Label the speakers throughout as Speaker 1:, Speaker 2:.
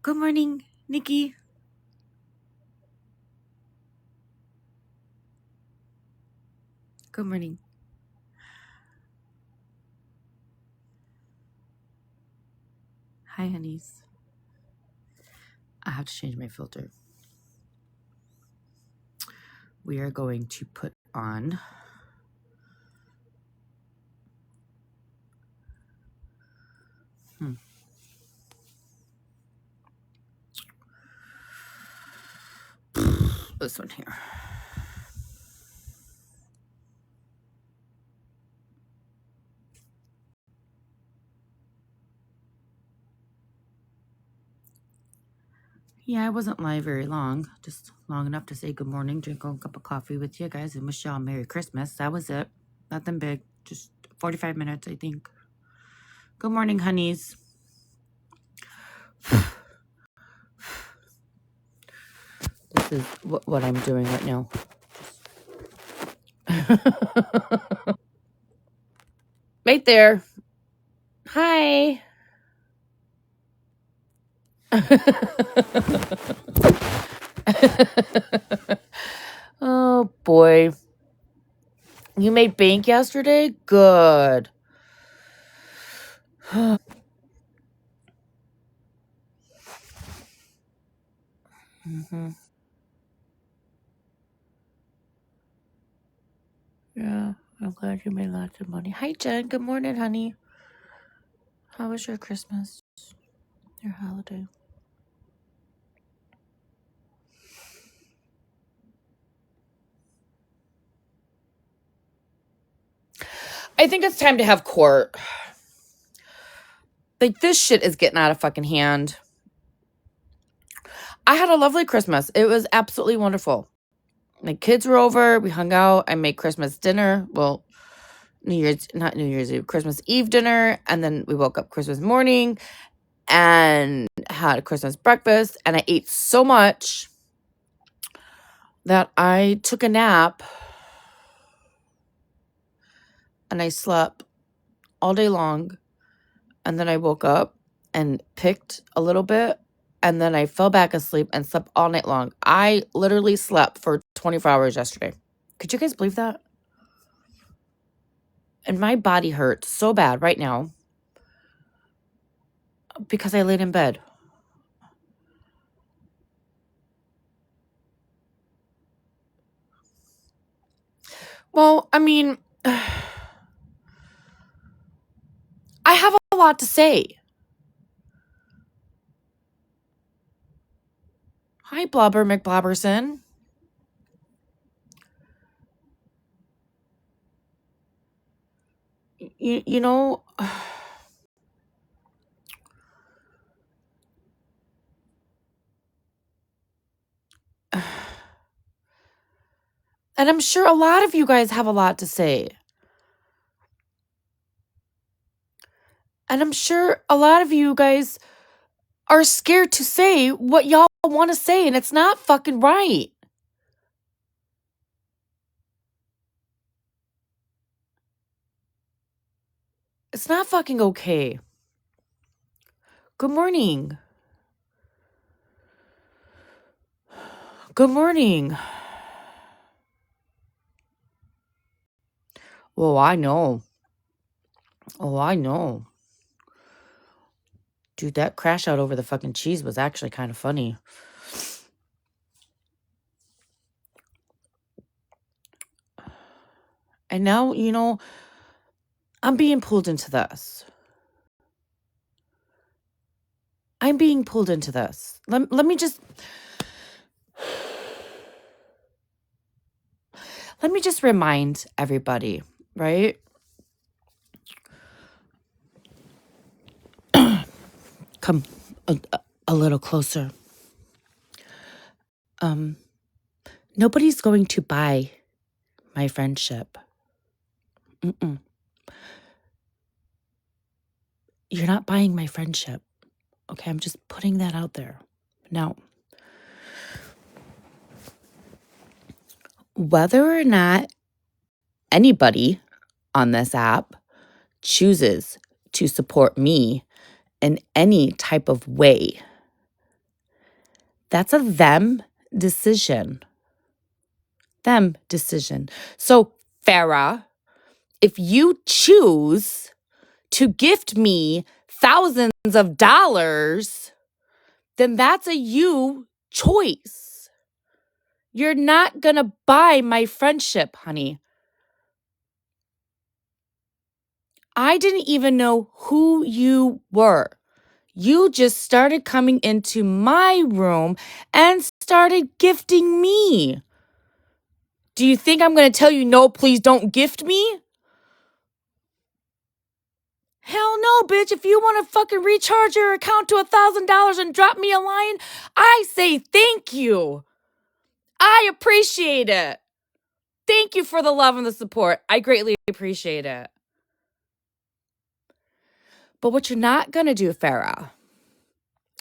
Speaker 1: Good morning, Nikki. Good morning. Hi, honeys. I have to change my filter. We are going to put on this one here. Yeah, I wasn't live very long, just long enough to say good morning, drink a cup of coffee with you guys, and wish y'all Merry Christmas. That was it. Nothing big, just 45 minutes, I think. Good morning, honeys. This is what I'm doing right now. Right there. Hi. Oh, boy. You made bank yesterday? Good. Mm-hmm. Yeah, I'm glad you made lots of money. Hi, Jen. Good morning, honey. How was your Christmas? Your holiday? I think it's time to have court. Like, this shit is getting out of fucking hand. I had a lovely Christmas. It was absolutely wonderful. My kids were over. We hung out. I made Christmas dinner. Well, not New Year's Eve, Christmas Eve dinner. And then we woke up Christmas morning and had a Christmas breakfast. And I ate so much that I took a nap and I slept all day long. And then I woke up and picked a little bit. And then I fell back asleep and slept all night long. I literally slept for 24 hours yesterday. Could you guys believe that? And my body hurts so bad right now because I laid in bed. Well, I mean, I have a lot to say. Hi, Blobber McBlobberson. You know, and I'm sure a lot of you guys have a lot to say. And I'm sure a lot of you guys are scared to say what y'all want to say, and it's not fucking right. It's not fucking okay. Good morning. Good morning. Oh, I know. Oh, I know. Dude, that crash out over the fucking cheese was actually kind of funny. And now, I'm being pulled into this. I'm being pulled into this. Let me just remind everybody, right? Come a little closer. Nobody's going to buy my friendship. Mm-mm. You're not buying my friendship. Okay, I'm just putting that out there. Now, whether or not anybody on this app chooses to support me in any type of way, That's a them decision. Them decision. So, Farah, if you choose to gift me thousands of dollars, then that's a you choice. You're not going to buy my friendship, honey. I didn't even know who you were. You just started coming into my room and started gifting me. Do you think I'm going to tell you, no, please don't gift me? Hell no, bitch. If you want to fucking recharge your account to $1,000 and drop me a line, I say thank you. I appreciate it. Thank you for the love and the support. I greatly appreciate it. But what you're not going to do, Farah,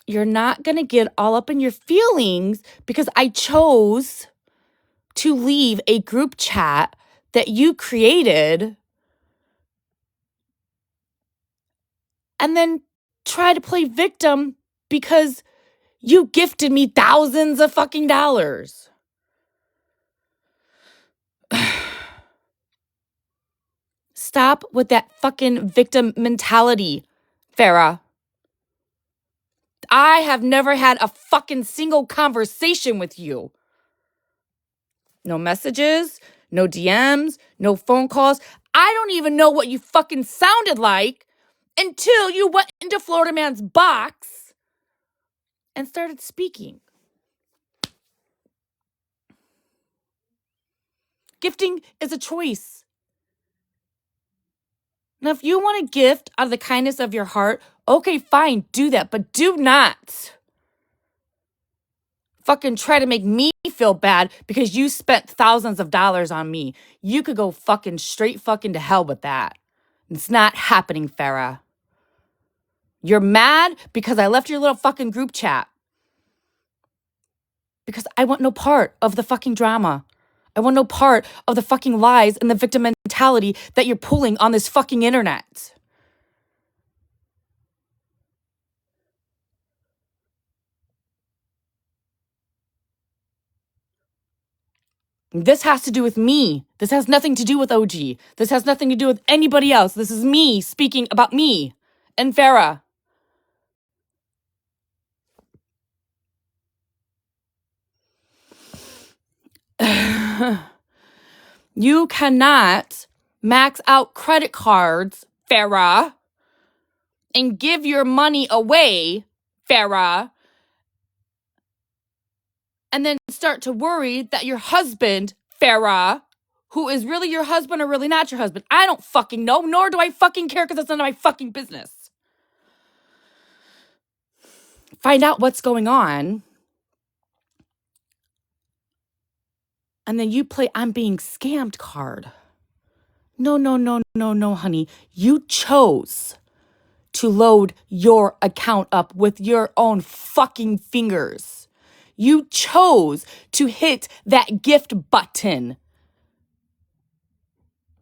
Speaker 1: you're not going to get all up in your feelings because I chose to leave a group chat that you created and then try to play victim because you gifted me thousands of fucking dollars. Stop with that fucking victim mentality, Farah. I have never had a fucking single conversation with you. No messages, no DMs, no phone calls. I don't even know what you fucking sounded like until you went into Florida Man's box and started speaking. Gifting is a choice. Now, if you want to gift out of the kindness of your heart, okay, fine, do that. But do not fucking try to make me feel bad because you spent thousands of dollars on me. You could go fucking straight fucking to hell with that. It's not happening, Farah. You're mad because I left your little fucking group chat. Because I want no part of the fucking drama. I want no part of the fucking lies and the victim mentality that you're pulling on this fucking internet. This has to do with me. This has nothing to do with OG. This has nothing to do with anybody else. This is me speaking about me and Farah. You cannot max out credit cards, Farah, and give your money away, Farah, and then start to worry that your husband, Farah, who is really your husband or really not your husband, I don't fucking know, nor do I fucking care because it's none of my fucking business. Find out what's going on. And then you play I'm being scammed card. No, honey. You chose to load your account up with your own fucking fingers. You chose to hit that gift button.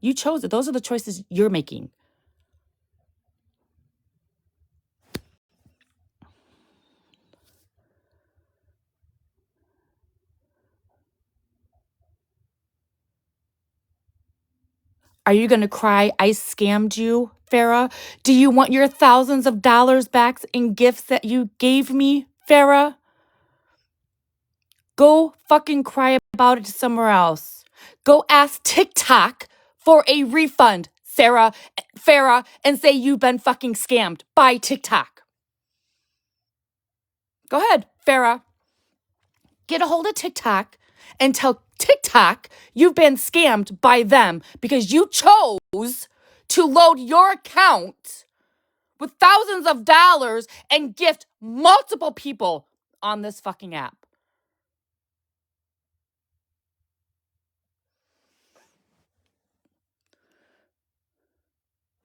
Speaker 1: You chose it. Those are the choices you're making. Are you going to cry, I scammed you, Farah? Do you want your thousands of dollars back in gifts that you gave me, Farah? Go fucking cry about it somewhere else. Go ask TikTok for a refund, Farah, and say you've been fucking scammed by TikTok. Go ahead, Farah. Get a hold of TikTok and tell TikTok you've been scammed by them because you chose to load your account with thousands of dollars and gift multiple people on this fucking app.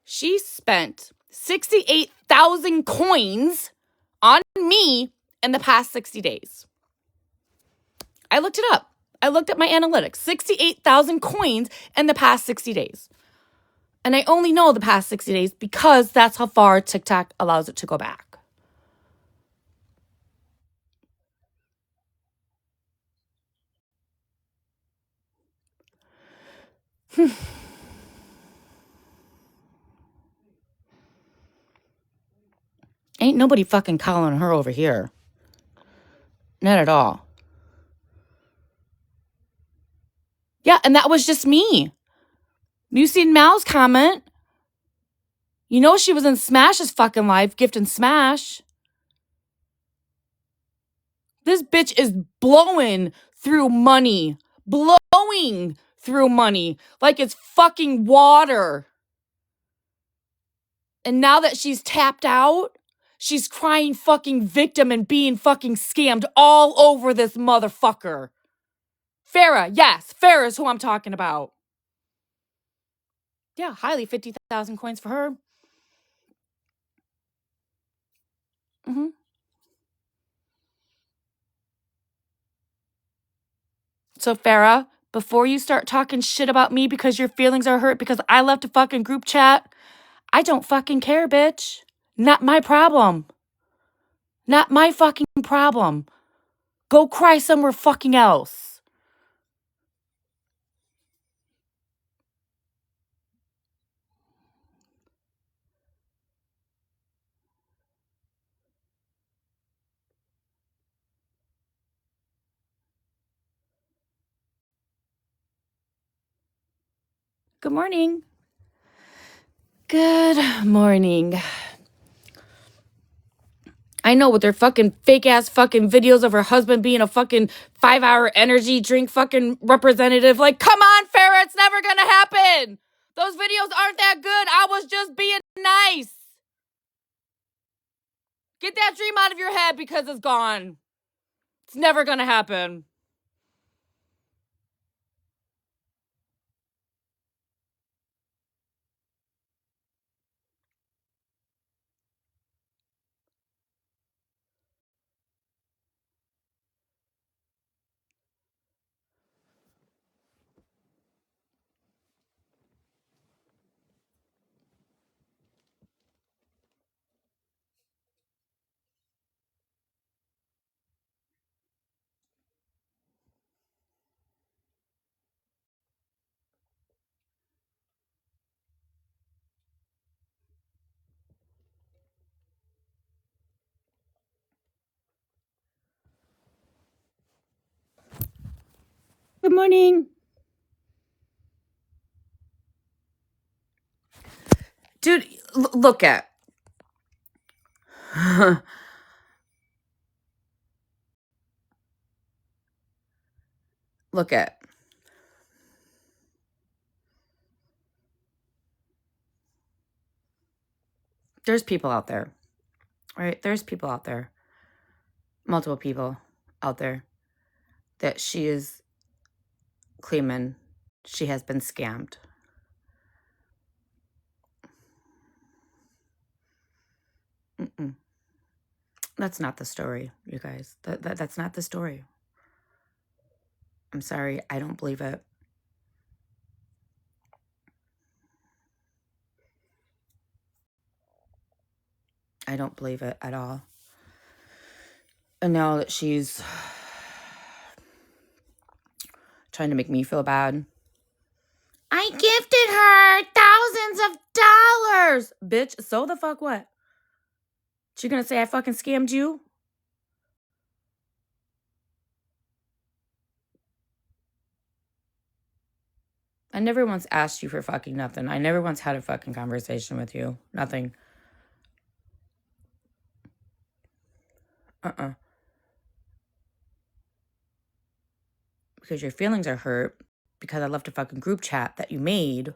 Speaker 1: She spent 68,000 coins on me in the past 60 days. I looked it up. I looked at my analytics. 68,000 coins in the past 60 days. And I only know the past 60 days because that's how far TikTok allows it to go back. Ain't nobody fucking calling her over here. Not at all. Yeah, and that was just me. You seen Mal's comment. You know she was in Smash's fucking life, Gift and Smash. This bitch is blowing through money. Blowing through money like it's fucking water. And now that she's tapped out, she's crying fucking victim and being fucking scammed all over this motherfucker. Farrah, yes, Farrah is who I'm talking about. Yeah, highly 50,000 coins for her. Mm-hmm. So, Farrah, before you start talking shit about me because your feelings are hurt because I left a fucking group chat, I don't fucking care, bitch. Not my problem. Not my fucking problem. Go cry somewhere fucking else. Good morning. Good morning. I know with their fucking fake ass fucking videos of her husband being a fucking 5-hour energy drink fucking representative. Like, come on, Farrah, it's never gonna happen. Those videos aren't that good. I was just being nice. Get that dream out of your head because it's gone. It's never gonna happen. Good morning. Dude, look at. Look at. There's people out there. Right? There's people out there. Multiple people out there that she is claiming she has been scammed. Mm-mm. That's not the story, you guys. That's not the story. I'm sorry. I don't believe it. I don't believe it at all. And now that she's trying to make me feel bad. I gifted her thousands of dollars. Bitch, so the fuck what? She gonna say I fucking scammed you? I never once asked you for fucking nothing. I never once had a fucking conversation with you. Nothing. Because your feelings are hurt because I left a fucking group chat that you made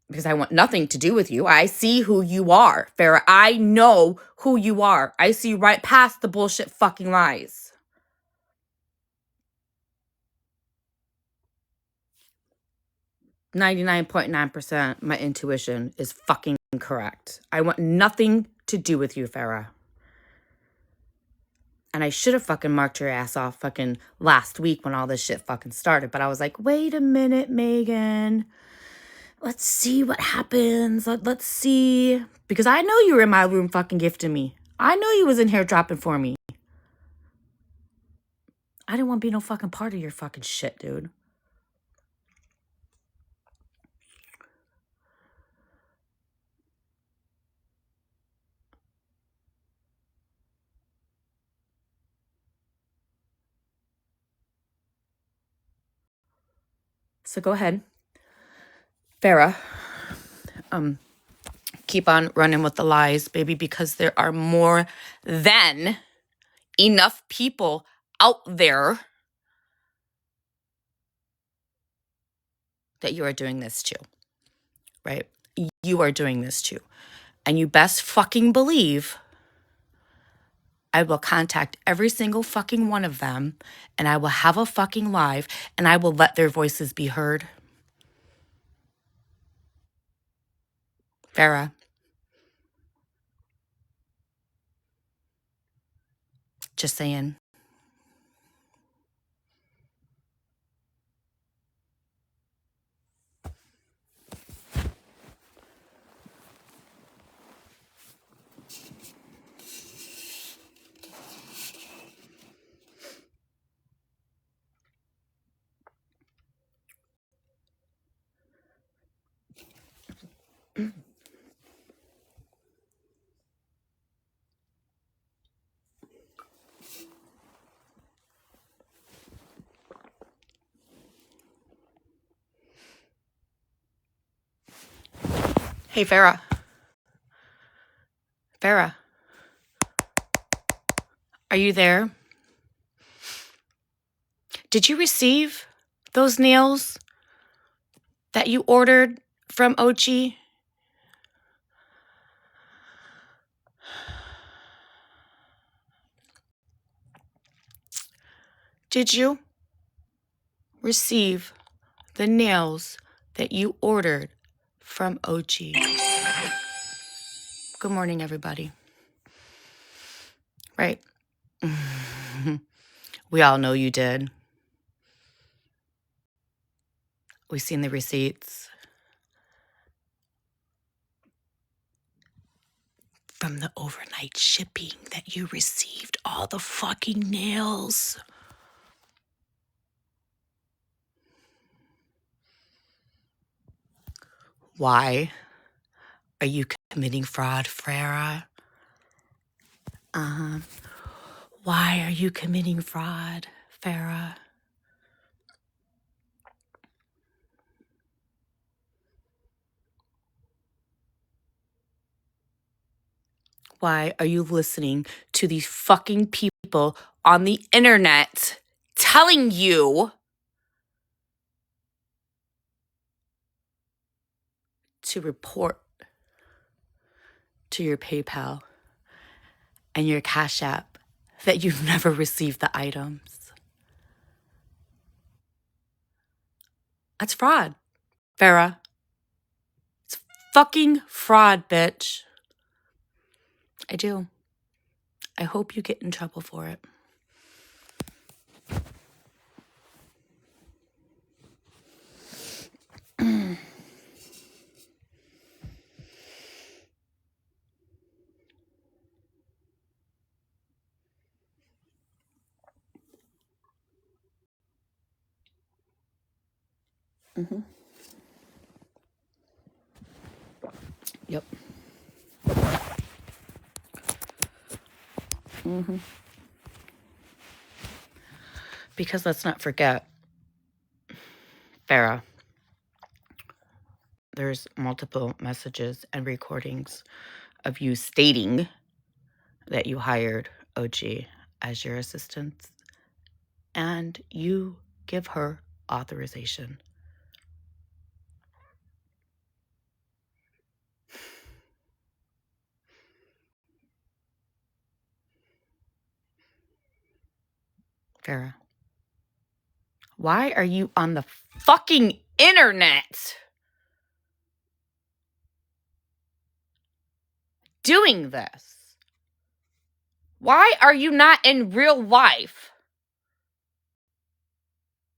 Speaker 1: because I want nothing to do with you. I see who you are, Farrah. I know who you are. I see right past the bullshit fucking lies. .9% my intuition is fucking correct. I want nothing to do with you, Farrah. And I should have fucking marked your ass off fucking last week when all this shit fucking started. But I was like, wait a minute, Megan. Let's see what happens. Let's see. Because I know you were in my room fucking gifting me. I know you was in here dropping for me. I didn't want to be no fucking part of your fucking shit, dude. So go ahead, Farrah. Keep on running with the lies, baby, because there are more than enough people out there that you are doing this to, right? You are doing this to. And you best fucking believe I will contact every single fucking one of them, and I will have a fucking live, and I will let their voices be heard. Farrah. Just saying. Hey, Farrah. Farrah. Are you there? Did you receive those nails that you ordered from Ochi? Did you receive the nails that you ordered from Ochi? Good morning, everybody. Right. We all know you did. We've seen the receipts from the overnight shipping that you received all the fucking nails. Why are you committing fraud, Farrah? Why are you committing fraud, Farrah? Why are you listening to these fucking people on the internet telling you to report to your PayPal and your Cash App that you've never received the items? That's fraud, Farrah. It's fucking fraud, bitch. I do. I hope you get in trouble for it. Yep. Because let's not forget, Farrah, there's multiple messages and recordings of you stating that you hired Ochi as your assistant, and you give her authorization. Farrah, why are you on the fucking internet doing this? Why are you not in real life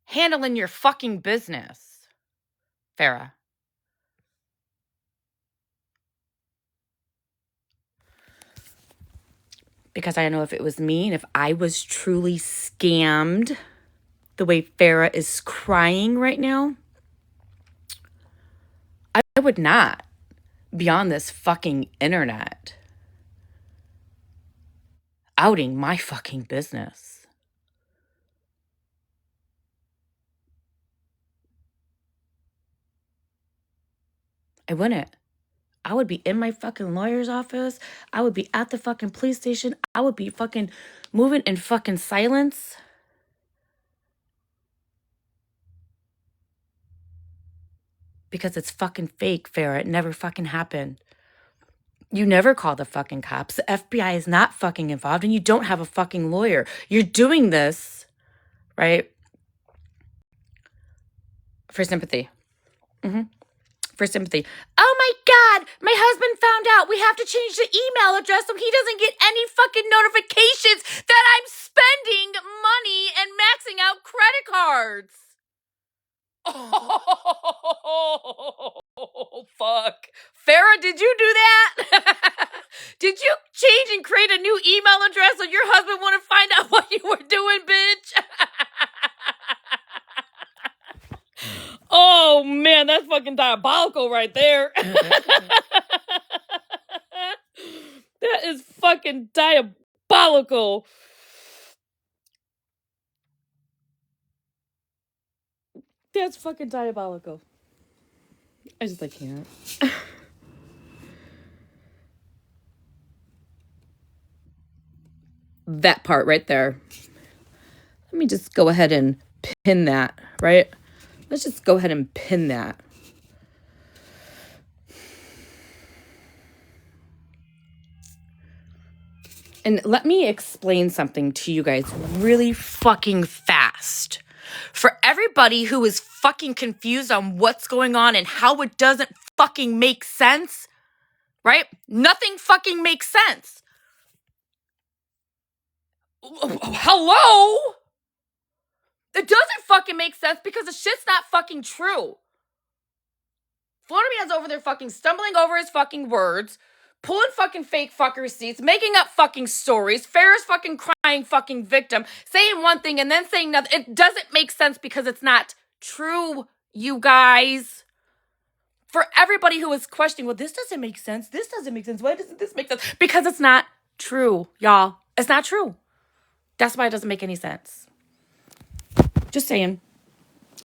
Speaker 1: handling your fucking business, Farrah? Because I know if it was me and if I was truly scammed the way Farrah is crying right now, I would not be on this fucking internet outing my fucking business. I wouldn't. I would be in my fucking lawyer's office. I would be at the fucking police station. I would be fucking moving in fucking silence. Because it's fucking fake, Farrah. It never fucking happened. You never call the fucking cops. The FBI is not fucking involved, and you don't have a fucking lawyer. You're doing this, right, for sympathy. For sympathy. Oh my God, my husband found out. We have to change the email address so he doesn't get any fucking notifications that I'm spending money and maxing out credit cards. Oh, fuck. Farrah, did you do that? Did you change and create a new email address so your husband wouldn't find out what you were doing, bitch? Oh, man, that's fucking diabolical right there. That is fucking diabolical. That's fucking diabolical. I can't. That part right there. Let me just go ahead and pin that, right? Let's just go ahead and pin that. And let me explain something to you guys really fucking fast. For everybody who is fucking confused on what's going on and how it doesn't fucking make sense, right? Nothing fucking makes sense. Hello? It doesn't fucking make sense because the shit's not fucking true. Florida man's over there fucking stumbling over his fucking words, pulling fucking fake fuck receipts, making up fucking stories, Farrah's fucking crying fucking victim, saying one thing and then saying another. It doesn't make sense because it's not true, you guys. For everybody who is questioning, well, this doesn't make sense. This doesn't make sense. Why doesn't this make sense? Because it's not true, y'all. It's not true. That's why it doesn't make any sense. Just saying.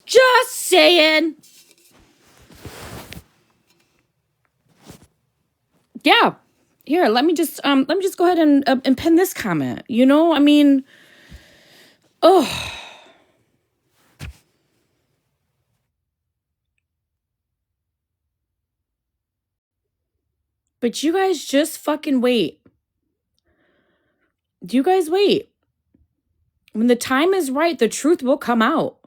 Speaker 1: Just saying. Yeah. Here, let me just go ahead and pin this comment. You know, I mean, oh. But you guys just fucking wait. You guys wait. When the time is right, the truth will come out.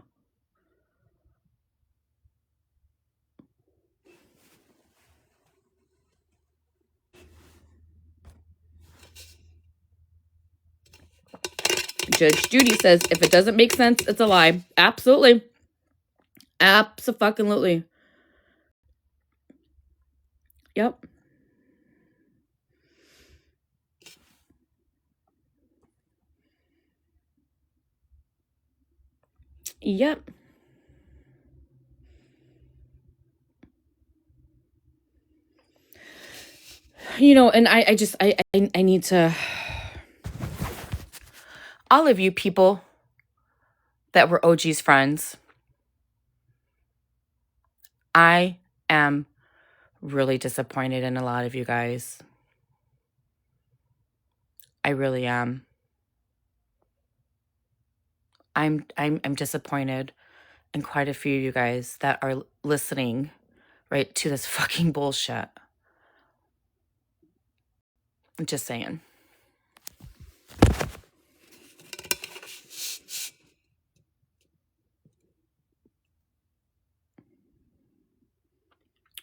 Speaker 1: Judge Judy says, if it doesn't make sense, it's a lie. Absolutely. Abso-fucking-lutely. Yep. Yep. You know, and I need to, all of you people that were OG's friends, I am really disappointed in a lot of you guys. I really am. I'm disappointed in quite a few of you guys that are listening, right, to this fucking bullshit. I'm just saying.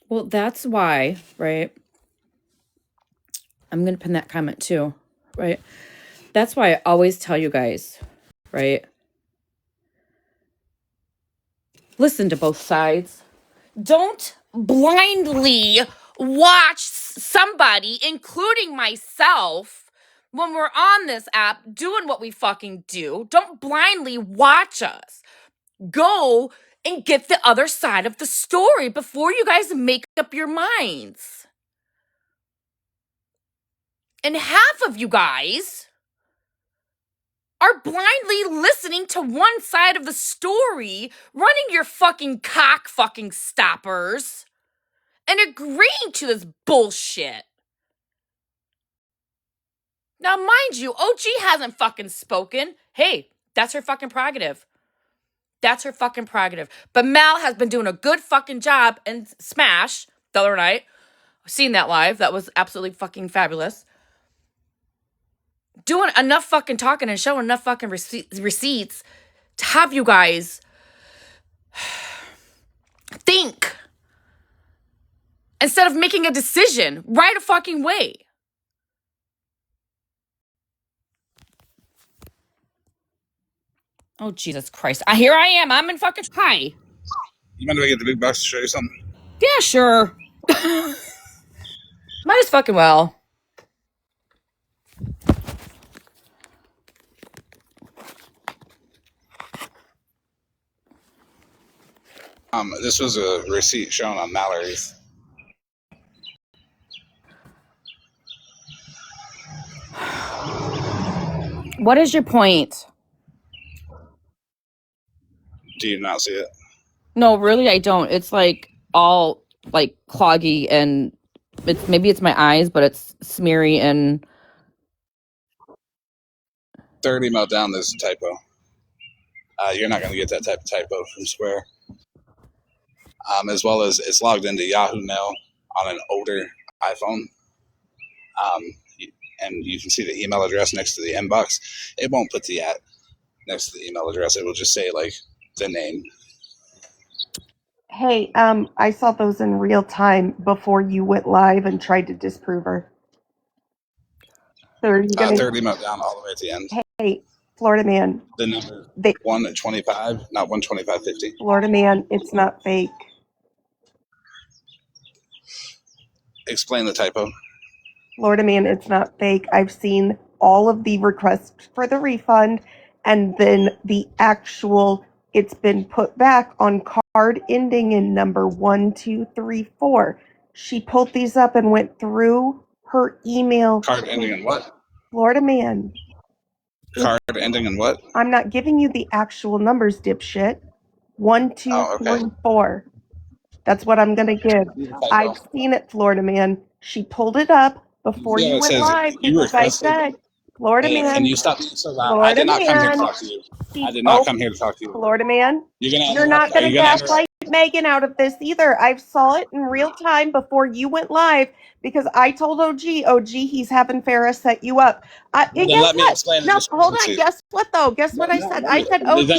Speaker 1: Well, that's why, right? I'm going to pin that comment too, right? That's why I always tell you guys, right? Listen to both sides. Don't blindly watch somebody, including myself, when we're on this app doing what we fucking do. Don't blindly watch us. Go and get the other side of the story before you guys make up your minds. And half of you guys are blindly listening to one side of the story, running your fucking cock fucking stoppers, and agreeing to this bullshit. Now, mind you, OG hasn't fucking spoken. Hey, that's her fucking prerogative. That's her fucking prerogative. But Mal has been doing a good fucking job in Smash the other night. Seen that live. That was absolutely fucking fabulous. Doing enough fucking talking and showing enough fucking receipts to have you guys think instead of making a decision right a fucking way. Oh, Jesus Christ. Here I am. I'm in fucking... Hi.
Speaker 2: You mind if I get the big box to show you something?
Speaker 1: Yeah, sure. Might as fucking well.
Speaker 2: This was a receipt shown on Mallory's.
Speaker 1: What is your point?
Speaker 2: Do you not see it?
Speaker 1: No, really, I don't. It's like all like cloggy and maybe it's my eyes, but it's smeary and...
Speaker 2: Third email down, there's a typo. You're not going to get that type of typo from Square. As well as it's logged into Yahoo Mail on an older iPhone. And you can see the email address next to the inbox. It won't put the @ next to the email address. It will just say like the name.
Speaker 3: Hey, I saw those in real time before you went live and tried to disprove her. So are you gonna...
Speaker 2: Third email down all the way at the end.
Speaker 3: Hey, Florida man.
Speaker 2: The number 125, not 125.50.
Speaker 3: Florida man, it's not fake.
Speaker 2: Explain the typo.
Speaker 3: Florida man, it's not fake. I've seen all of the requests for the refund, and then the actual, it's been put back on card ending in number 1234. She pulled these up and went through her email.
Speaker 2: Card ending in what?
Speaker 3: Florida man.
Speaker 2: Card ending in what?
Speaker 3: I'm not giving you the actual numbers, dipshit. 1234. That's what I'm gonna give. I've seen it, Florida man. She pulled it up before you went live because I said, Florida man.
Speaker 2: Can you stop so loud? I did not come here to talk to you. I did not come here to talk to you.
Speaker 3: Florida man, you're not gonna gaslight Megan out of this either. I saw it in real time before you went live because I told OG, he's having Farrah set you up.
Speaker 2: Let me explain.
Speaker 3: No, hold on. Guess what though? Guess what I said? I said, OG.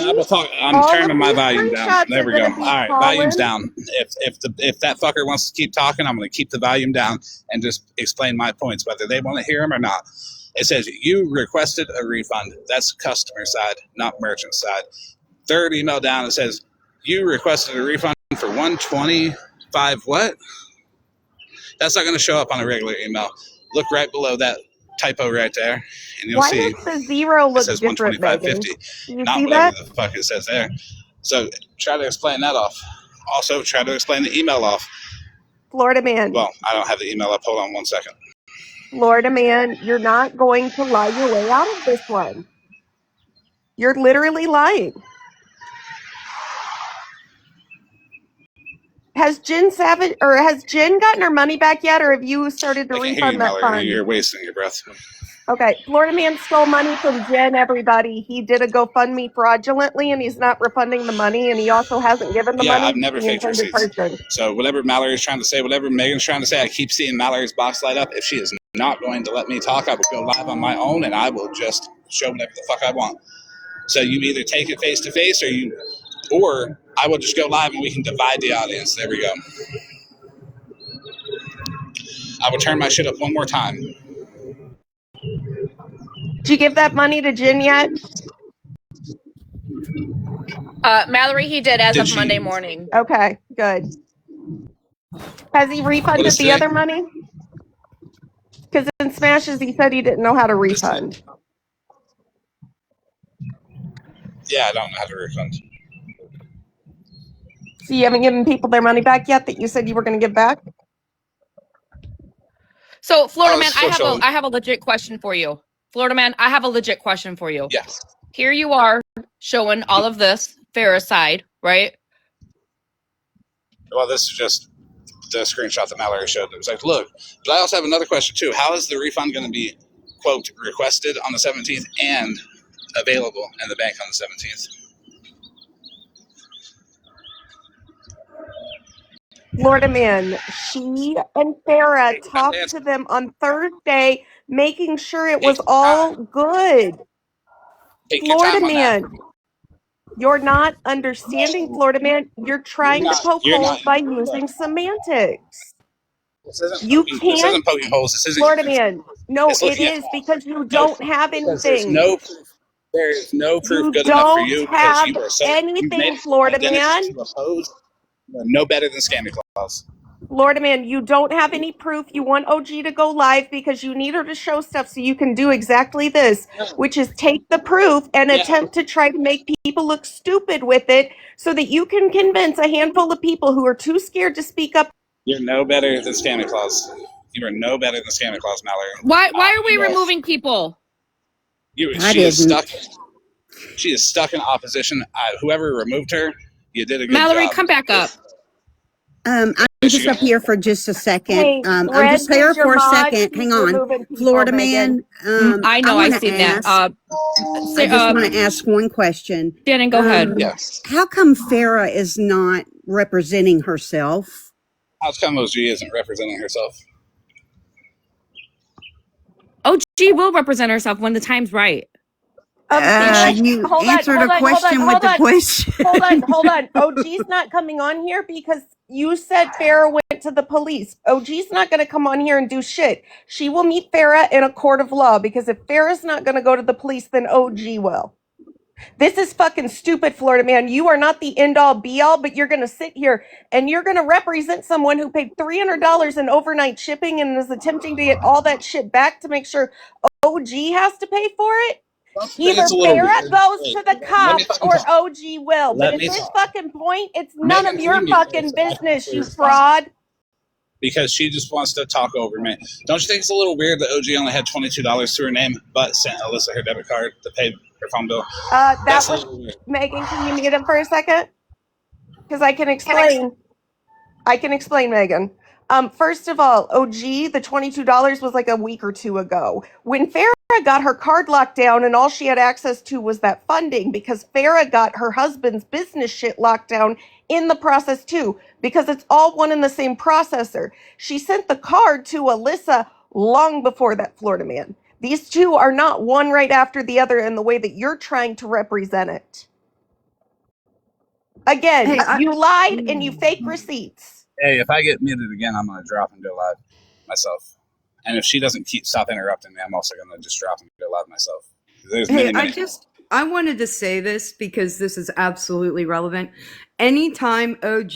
Speaker 2: I'm turning my volume down. There we go. All right, volume's down. If that fucker wants to keep talking, I'm going to keep the volume down and just explain my points, whether they want to hear them or not. It says you requested a refund. That's customer side, not merchant side. Third email down, it says you requested a refund for 125 what? That's not going to show up on a regular email. Look right below that typo right there, and you'll see.
Speaker 3: Why does the zero look different, Megan?
Speaker 2: 125.50, not whatever the fuck it says there. So try to explain that off. Also, try to explain the email off.
Speaker 3: Florida man.
Speaker 2: Well, I don't have the email up. Hold on 1 second.
Speaker 3: Florida man, you're not going to lie your way out of this one. You're literally lying. Has Jen gotten her money back yet, or have you started to refund that fund?
Speaker 2: You're wasting your breath.
Speaker 3: Okay, Florida man stole money from Jen, everybody. He did a GoFundMe fraudulently, and he's not refunding the money, and he also hasn't given the money.
Speaker 2: Yeah, I've never faked receipts. So whatever Mallory's trying to say, whatever Megan's trying to say, I keep seeing Mallory's box light up. If she is not going to let me talk, I will go live on my own, and I will just show whatever the fuck I want. So you either take it face to face, or I will just go live and we can divide the audience. There we go. I will turn my shit up one more time.
Speaker 3: Did you give that money to Jen yet?
Speaker 1: Mallory, he did as of Monday morning.
Speaker 3: Okay, good. Has he refunded the other money? Because in Smashes, he said he didn't know how to refund.
Speaker 2: Yeah, I don't know how to refund.
Speaker 3: So you haven't given people their money back yet that you said you were going to give back?
Speaker 1: So, Florida man, I have a legit question for you. Florida man, I have a legit question for you.
Speaker 2: Yes.
Speaker 1: Here you are showing all of this Farrah side, right?
Speaker 2: Well, this is just the screenshot that Mallory showed. It was like, look, but I also have another question too. How is the refund going to be, quote, requested on the 17th and available in the bank on the 17th?
Speaker 3: Florida man, she and Farrah talked to them on Thursday, making sure it was all good. Florida man, you're not understanding, Florida man. You're trying to poke holes by using semantics. You can't.
Speaker 2: This isn't poking holes. This isn't.
Speaker 3: Florida man, no, it is because you don't have anything.
Speaker 2: There is no proof good enough for you because you are so
Speaker 3: anything, Florida man.
Speaker 2: No better than Santa Claus.
Speaker 3: Florida man, you don't have any proof. You want OG to go live because you need her to show stuff so you can do exactly this, which is take the proof and attempt to try to make people look stupid with it so that you can convince a handful of people who are too scared to speak up.
Speaker 2: You're no better than Santa Claus. You are no better than Santa Claus, Mallory.
Speaker 1: Why are we removing people?
Speaker 2: She is stuck. She is stuck in opposition. Whoever removed her, you did a good
Speaker 1: Mallory,
Speaker 2: job.
Speaker 1: come back up.
Speaker 4: I'm just up here for just a second.
Speaker 3: Hey,
Speaker 4: I'm just here for a second. Hang on. Florida man.
Speaker 1: I know I've seen that.
Speaker 4: I just want to ask one question.
Speaker 1: Shannon, go ahead.
Speaker 2: Yes.
Speaker 4: How come Farrah is not representing herself?
Speaker 2: How come OG isn't representing herself?
Speaker 1: OG will represent herself when the time's right.
Speaker 4: You answered a question with the question.
Speaker 3: Hold on. OG's not coming on here because you said Farrah went to the police. OG's not going to come on here and do shit. She will meet Farrah in a court of law because if Farrah's not going to go to the police, then OG will. This is fucking stupid, Florida man. You are not the end all be all, but you're going to sit here and you're going to represent someone who paid $300 in overnight shipping and is attempting to get all that shit back to make sure OG has to pay for it. Either Farrah goes to the cops or OG will. But at this fucking point, it's none of your fucking business, you fraud.
Speaker 2: Because she just wants to talk over me. Don't you think it's a little weird that OG only had $22 to her name, but sent Alyssa her debit card to pay her phone bill?
Speaker 3: Megan, can you mute him for a second? Because I can explain. Megan. First of all, OG, the $22 was like a week or two ago. When Farrah got her card locked down and all she had access to was that funding because Farrah got her husband's business shit locked down in the process too, because it's all one and the same processor. She sent the card to Alyssa long before that, Florida man. These two are not one right after the other in the way that you're trying to represent it. Again, you lied and you fake receipts.
Speaker 2: Hey, if I get muted again, I'm going to drop and go live myself. And if she doesn't stop interrupting me, I'm also going to just drop and go live myself.
Speaker 5: I wanted to say this because this is absolutely relevant. Anytime OG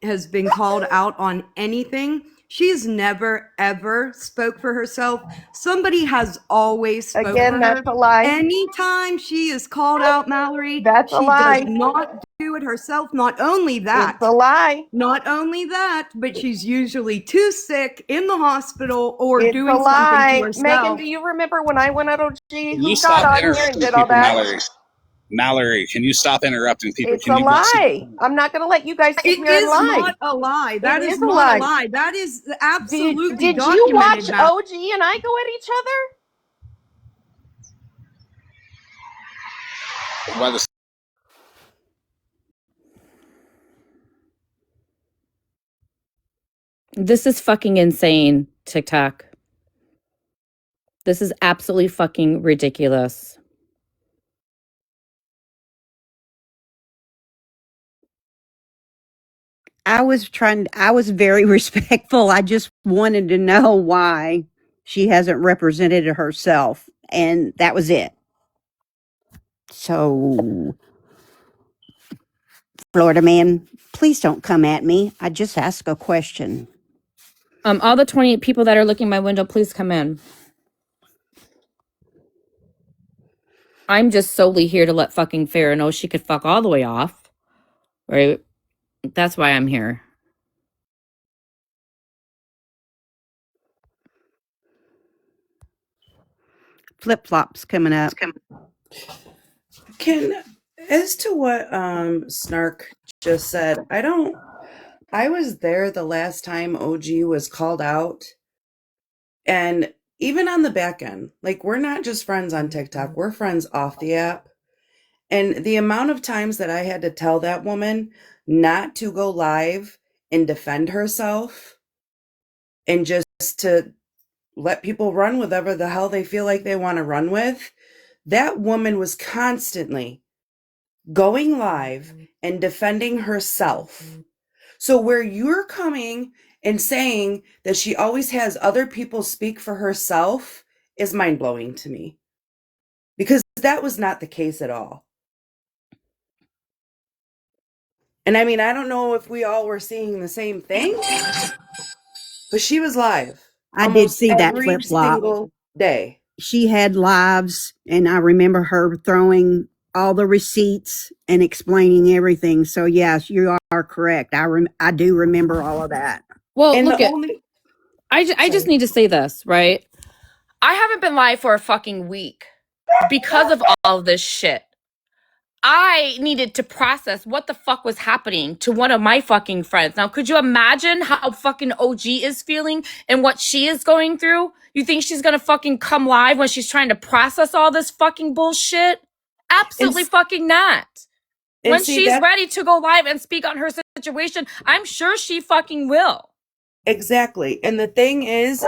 Speaker 5: has been called out on anything, she's never, ever spoke for herself. Somebody has always spoken for her.
Speaker 3: That's a lie.
Speaker 5: Anytime she is called out, Mallory,
Speaker 3: that's a lie.
Speaker 5: She does not do it herself. Not only that.
Speaker 3: It's a lie.
Speaker 5: Not only that, but she's usually too sick in the hospital or doing something to herself.
Speaker 3: Megan, do you remember when I went at OG? Who got on here and did all that?
Speaker 2: Mallory, can you stop interrupting people?
Speaker 3: It's a lie. I'm not going to let you guys sit here and lie.
Speaker 5: It is not a lie. That is not a lie. That is absolutely
Speaker 3: Did you watch OG and I go at each other?
Speaker 1: This is fucking insane, TikTok. This is absolutely fucking ridiculous.
Speaker 4: I was very respectful. I just wanted to know why she hasn't represented herself. And that was it. So, Florida man, please don't come at me. I just asked a question.
Speaker 1: All the 28 people that are looking my window, please come in. I'm just solely here to let fucking Farrah know she could fuck all the way off. Right? That's why I'm here.
Speaker 4: Flip-flops coming up.
Speaker 6: As to what Snark just said, I don't I was there the last time OG was called out. And even on the back end, like, we're not just friends on TikTok, we're friends off the app. And the amount of times that I had to tell that woman not to go live and defend herself and just to let people run with whatever the hell they feel like they want to run with, that woman was constantly going live and defending herself. So where you're coming and saying that she always has other people speak for herself is mind-blowing to me, because that was not the case at all. And I mean, I don't know if we all were seeing the same thing, but she was live
Speaker 4: I did see that
Speaker 6: every
Speaker 4: flip flop.
Speaker 6: single day.
Speaker 4: She had lives, and I remember her throwing all the receipts and explaining everything. So yes, you are correct. I do remember all of that.
Speaker 1: Well,
Speaker 6: And
Speaker 1: look
Speaker 6: the
Speaker 1: at
Speaker 6: only
Speaker 1: I just need to say this, right? I haven't been live for a fucking week because of all this shit. I needed to process what the fuck was happening to one of my fucking friends. Now, could you imagine how fucking OG is feeling and what she is going through? You think she's gonna fucking come live when she's trying to process all this fucking bullshit? Absolutely
Speaker 6: and,
Speaker 1: fucking not.
Speaker 6: and
Speaker 1: When
Speaker 6: see
Speaker 1: she's
Speaker 6: that
Speaker 1: ready to go live and speak on her situation, I'm sure she fucking will.
Speaker 6: exactly. And the thing is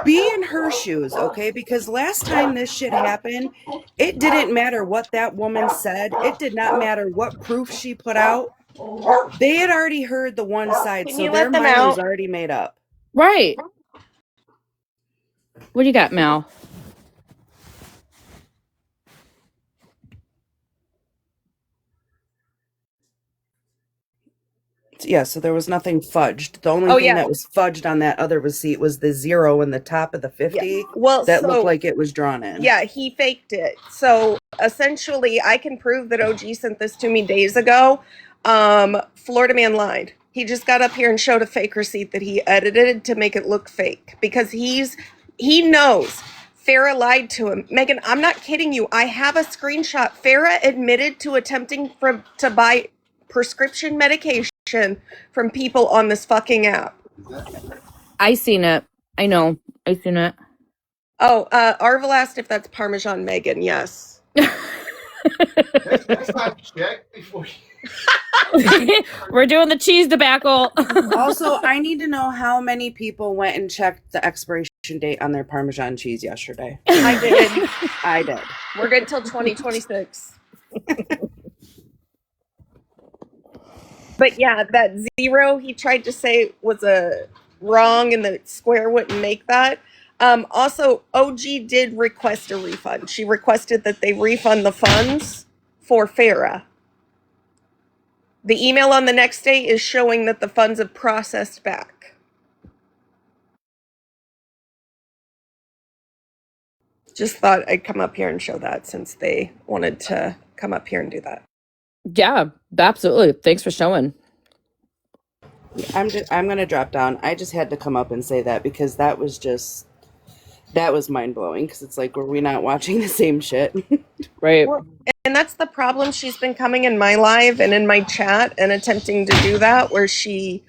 Speaker 6: be in her shoes, okay? Because last time this shit happened, it didn't matter what that woman said. It did not matter what proof she put out. They had already heard the one side,
Speaker 3: Can
Speaker 6: so
Speaker 3: you
Speaker 6: their
Speaker 3: let them
Speaker 6: mind was
Speaker 3: out?
Speaker 6: already made up.
Speaker 1: Right. What do you got, Mel?
Speaker 6: Yeah, so there was nothing fudged. The only
Speaker 3: Oh,
Speaker 6: thing
Speaker 3: yeah.
Speaker 6: that was fudged on that other receipt was the 0 in the top of the 50
Speaker 3: Well,
Speaker 6: that looked
Speaker 3: so
Speaker 6: like it was drawn in.
Speaker 3: yeah, he faked it. So essentially, I can prove that OG sent this to me days ago. Florida man lied. He just got up here and showed a fake receipt that he edited to make it look fake because he knows Farrah lied to him. Megan, I'm not kidding you. I have a screenshot. Farrah admitted to attempting to buy prescription medication from people on this fucking app.
Speaker 1: I seen it. I know. I seen it.
Speaker 3: Oh, Arvel asked if that's Parmesan Megan. Yes.
Speaker 7: Next time, check before you.
Speaker 1: We're doing the cheese debacle.
Speaker 6: Also, I need to know how many people went and checked the expiration date on their Parmesan cheese yesterday.
Speaker 3: I did.
Speaker 6: I did.
Speaker 3: We're good till 2026. But yeah, that 0 he tried to say was a wrong and the square wouldn't make that. Also, OG did request a refund. She requested that they refund the funds for Farrah. The email on the next day is showing that the funds have processed back. Just thought I'd come up here and show that since they wanted to come up here and do that.
Speaker 1: Yeah, absolutely. Thanks for showing.
Speaker 6: I'm gonna drop down. I just had to come up and say that because that was mind blowing. Because it's like, were we not watching the same shit?
Speaker 1: Right.
Speaker 3: And that's the problem. She's been coming in my live and in my chat and attempting to do that, where she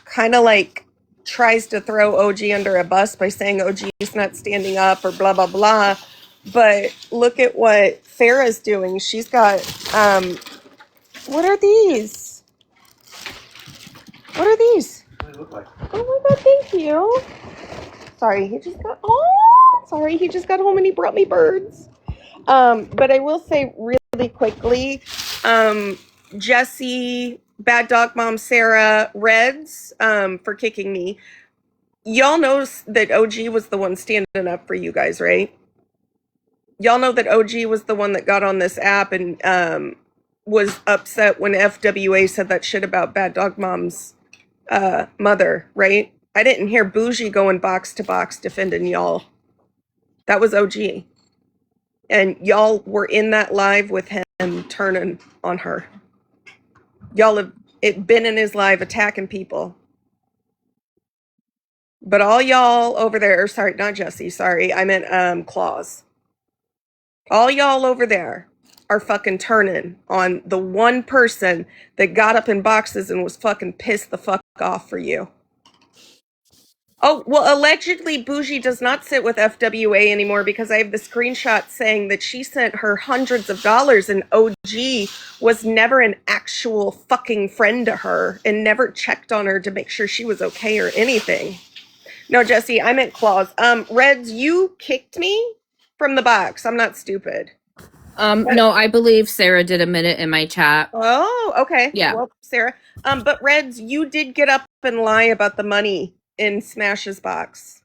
Speaker 3: kind of like tries to throw OG under a bus by saying OG's not standing up or blah, blah, blah. But look at what Farrah's doing. She's got, what are these? What are these?
Speaker 7: What do they look like?
Speaker 3: Oh my God, thank you. Sorry, he just got home and he brought me birds. But I will say really quickly, Jesse, Bad Dog Mom, Sarah, Reds, for kicking me. Y'all know that OG was the one standing up for you guys, right? Y'all know that OG was the one that got on this app and was upset when FWA said that shit about Bad Dog Mom's mother, right? I didn't hear Bougie going box to box defending y'all. That was OG. And y'all were in that live with him turning on her. Y'all have been in his live attacking people. But all y'all over there, sorry, not Jesse, sorry, I meant Claus. All y'all over there are fucking turning on the one person that got up in boxes and was fucking pissed the fuck off for you. Oh, well, allegedly, Bougie does not sit with FWA anymore because I have the screenshot saying that she sent her hundreds of dollars and OG was never an actual fucking friend to her and never checked on her to make sure she was okay or anything. No, Jesse, I meant Claus. Reds, you kicked me from the box. I'm not stupid.
Speaker 1: No, I believe Sarah did a minute in my chat.
Speaker 3: Oh, okay.
Speaker 1: Yeah.
Speaker 3: Well, Sarah. But Reds, you did get up and lie about the money in Smash's box.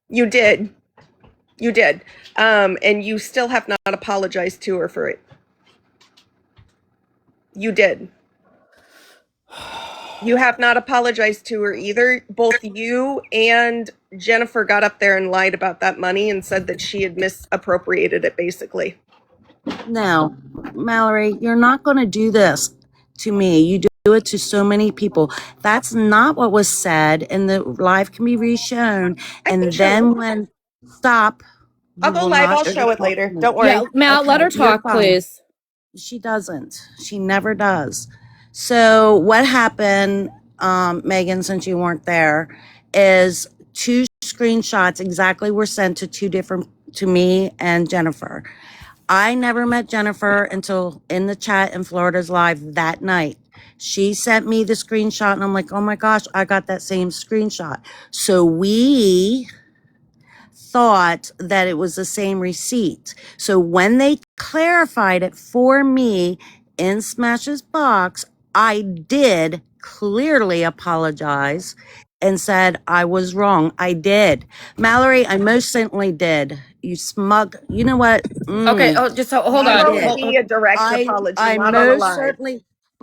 Speaker 3: You did. You did. And you still have not apologized to her for it. You did. You have not apologized to her either. Both you and Jennifer got up there and lied about that money and said that she had misappropriated it, basically.
Speaker 8: No, Mallory, you're not going to do this to me. You do it to so many people. That's not what was said, and the live can be reshown. And then when stop,
Speaker 3: I'll go live. I'll show it later. Don't worry.
Speaker 1: Yeah, Mal, let her talk, please.
Speaker 8: She doesn't. She never does. So what happened, Megan, since you weren't there, is 2 screenshots exactly were sent to me and Jennifer. I never met Jennifer until in the chat in Florida's Live that night. She sent me the screenshot and I'm like, oh my gosh, I got that same screenshot. So we thought that it was the same receipt. So when they clarified it for me in Smash's box, I did clearly apologize and said I was wrong. I did. Mallory, I most certainly did. You smug. You know what?
Speaker 1: Okay, just hold
Speaker 3: That
Speaker 1: on.
Speaker 3: will be a direct apology,
Speaker 8: I
Speaker 3: not on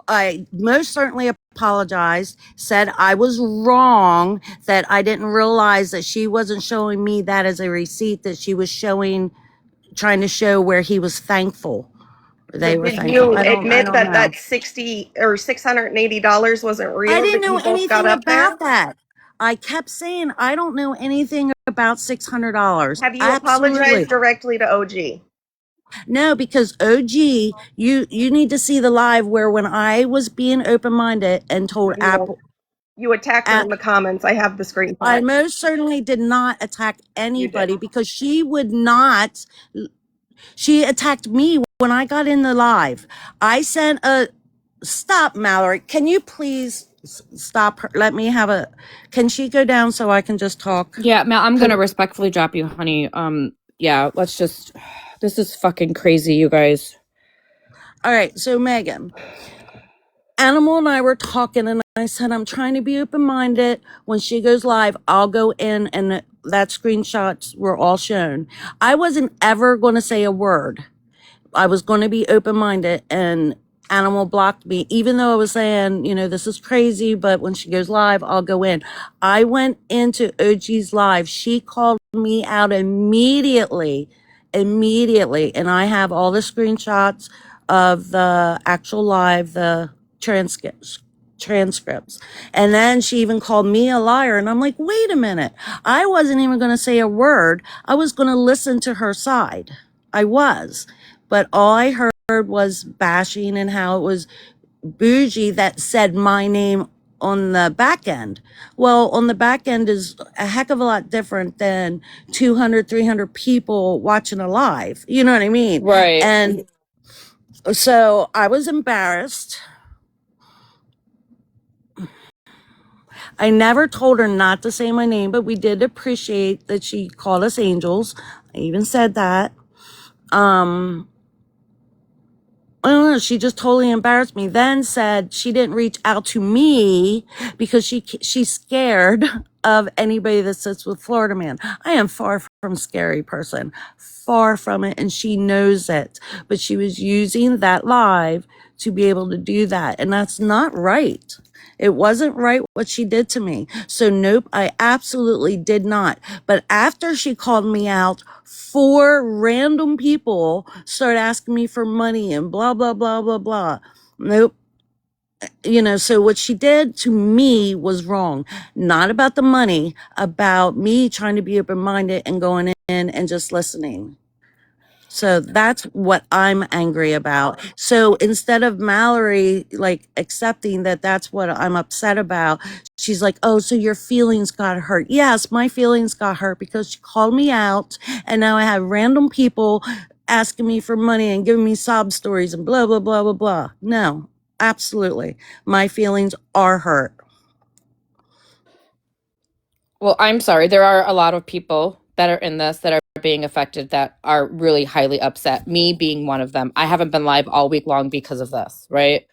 Speaker 3: a
Speaker 8: most certainly apologized, said I was wrong, that I didn't realize that she wasn't showing me that as a receipt, that she was trying to show where he was thankful. They were
Speaker 3: Did
Speaker 8: thankful.
Speaker 3: you
Speaker 8: I don't
Speaker 3: admit that
Speaker 8: know.
Speaker 3: that $60 or $680 wasn't real?
Speaker 8: I didn't
Speaker 3: that
Speaker 8: know
Speaker 3: you both got
Speaker 8: anything
Speaker 3: up there?
Speaker 8: about that. I kept saying I don't know anything about $600.
Speaker 3: Have you
Speaker 8: Absolutely.
Speaker 3: apologized directly to OG?
Speaker 8: No, because OG, you need to see the live where when I was being open-minded and told Apple,
Speaker 3: You attacked her in the comments. I have the screenshot.
Speaker 8: I most certainly did not attack anybody because she would not. She attacked me when I got in the live. I sent a stop, Mallory. Can you please stop her? Let me have a. Can she go down so I can just talk?
Speaker 1: Yeah, Mal, I'm gonna respectfully drop you, honey. Yeah, let's just. This is fucking crazy, you guys.
Speaker 8: All right, so Megan, Animal and I were talking, and I said I'm trying to be open-minded. When she goes live, I'll go in, and that screenshots were all shown. I wasn't ever going to say a word. I was going to be open-minded, and Animal blocked me, even though I was saying, this is crazy, but when she goes live, I'll go in. I went into OG's live. She called me out immediately, and I have all the screenshots of the actual live, the transcripts. And then she even called me a liar, and I'm like, wait a minute. I wasn't even going to say a word. I was going to listen to her side. I was. But all I heard was bashing and how it was Bougie that said my name on the back end. Well, on the back end is a heck of a lot different than 200, 300 people watching a live. You know what I mean?
Speaker 1: Right.
Speaker 8: And so I was embarrassed. I never told her not to say my name, but we did appreciate that she called us angels. I even said that. I don't know. She just totally embarrassed me. Then said she didn't reach out to me because she's scared of anybody that sits with Florida Man. I am far from scary person, far from it, and she knows it. But she was using that live to be able to do that, and that's not right. It wasn't right what she did to me. So nope, I absolutely did not. But after she called me out, 4 random people started asking me for money and blah, blah, blah, blah, blah. Nope. So what she did to me was wrong. Not about the money, about me trying to be open-minded and going in and just listening. So that's what I'm angry about. So instead of Mallory like accepting that that's what I'm upset about, she's like, "Oh, so your feelings got hurt." Yes, my feelings got hurt because she called me out, and now I have random people asking me for money and giving me sob stories and blah blah blah blah blah. No, absolutely. My feelings are hurt.
Speaker 1: Well, I'm sorry. There are a lot of people that are in this that are being affected that are really highly upset. Me being one of them. I haven't been live all week long because of this, right?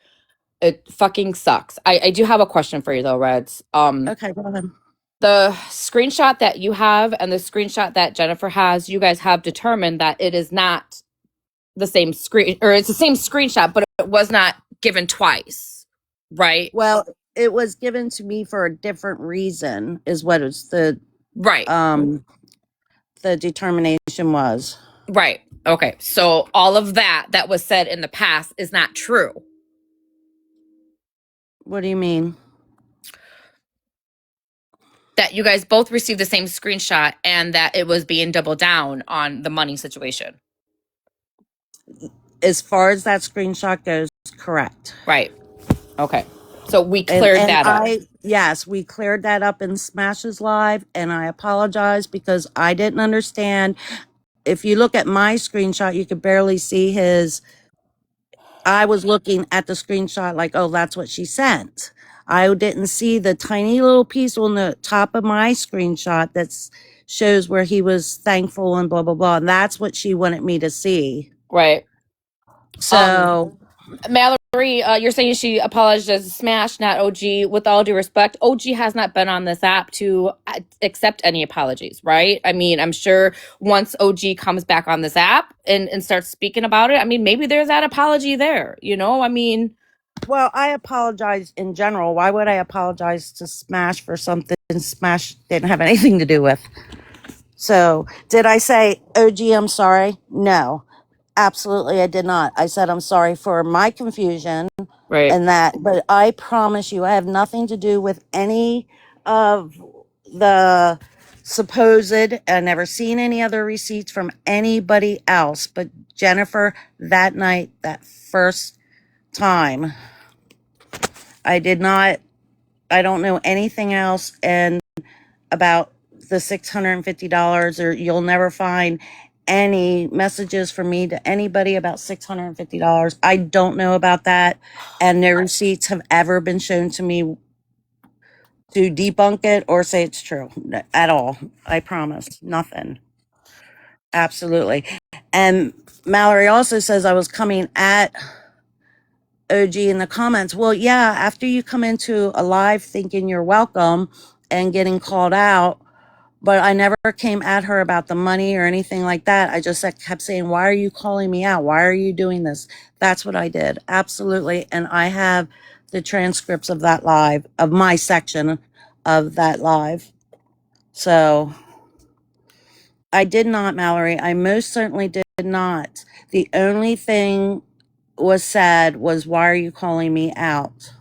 Speaker 1: It fucking sucks. I do have a question for you though, Reds.
Speaker 8: Okay, go ahead.
Speaker 1: The screenshot that you have and the screenshot that Jennifer has, you guys have determined that it is not the same screen, or it's the same screenshot, but it was not given twice, right?
Speaker 8: Well, it was given to me for a different reason, is what it's
Speaker 1: Right.
Speaker 8: the determination was.
Speaker 1: Right. Okay. So all of that was said in the past is not true.
Speaker 8: What do you mean?
Speaker 1: That you guys both received the same screenshot and that it was being doubled down on the money situation.
Speaker 8: As far as that screenshot goes, correct.
Speaker 1: Right. Okay. So we
Speaker 8: And
Speaker 1: cleared that up.
Speaker 8: yes, we cleared that up in Smash's Live, and I apologize because I didn't understand. If you look at my screenshot, you could barely see his. I was looking at the screenshot like, oh, that's what she sent. I didn't see the tiny little piece on the top of my screenshot that shows where he was thankful and blah blah blah. And that's what she wanted me to see.
Speaker 1: Right.
Speaker 8: So,
Speaker 1: Mallory, you're saying she apologized to Smash, not OG. With all due respect, OG has not been on this app to accept any apologies, right? I mean, I'm sure once OG comes back on this app and starts speaking about it, I mean, maybe there's that apology there, you know? I mean,
Speaker 8: well, I apologize in general. Why would I apologize to Smash for something Smash didn't have anything to do with? So, did I say, OG, I'm sorry? No, absolutely, I did not. I said, I'm sorry for my confusion
Speaker 1: right.
Speaker 8: and that, but I promise you, I have nothing to do with any of the supposed, I never seen any other receipts from anybody else but Jennifer that night, that first time. I did not, I don't know anything else and about the $650, or you'll never find any messages from me to anybody about $650. I don't know about that. And no receipts have ever been shown to me to debunk it or say it's true at all. I promise. Nothing. Absolutely. And Mallory also says I was coming at OG in the comments. Well, yeah, after you come into a live thinking you're welcome and getting called out, but I never came at her about the money or anything like that. I just kept saying, why are you calling me out? Why are you doing this? That's what I did. Absolutely. And I have the transcripts of that live, of my section of that live. So I did not, Mallory. I most certainly did not. The only thing was said was, why are you calling me out?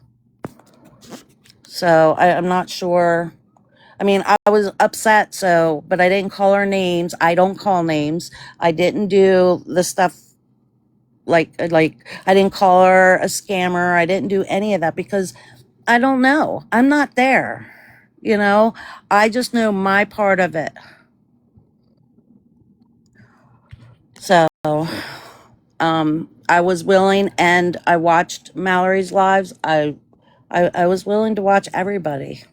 Speaker 8: So I'm not sure. I mean, I was upset, so, but I didn't call her names. I don't call names. I didn't do the stuff like I didn't call her a scammer. I didn't do any of that because I don't know. I'm not there. You know, I just know my part of it. So, I was willing, and I watched Mallory's lives. I was willing to watch everybody,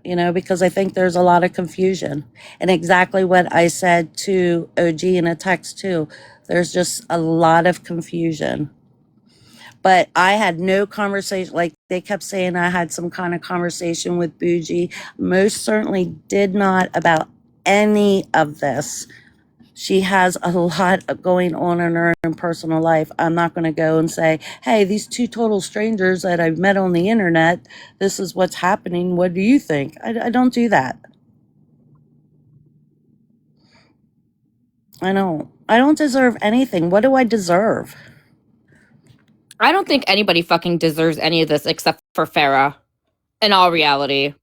Speaker 8: you know, because I think there's a lot of confusion. And exactly what I said to OG in a text too. There's just a lot of confusion. But I had no conversation. Like they kept saying I had some kind of conversation with Bougie. Most certainly did not about any of this. She has a lot going on in her own personal life. I'm not going to go and say, hey, these two total strangers that I've met on the internet, this is what's happening. What do you think? I don't do that. I don't deserve anything. What do I deserve?
Speaker 1: I don't think anybody fucking deserves any of this except for Farrah, in all reality.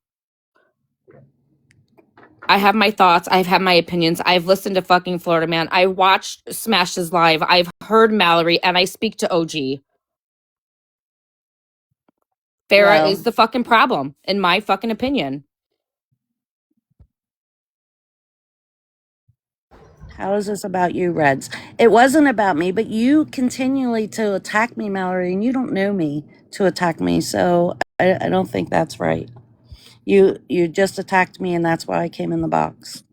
Speaker 1: I have my thoughts. I've had my opinions. I've listened to fucking Florida Man. I watched Smashes live. I've heard Mallory, and I speak to OG. Farrah is
Speaker 6: Well,
Speaker 1: the fucking problem, in my fucking opinion.
Speaker 8: How is this about you, Reds? It wasn't about me, but you continually to attack me, Mallory, and you don't know me to attack me, so I don't think that's right. You just attacked me, and that's why I came in the box.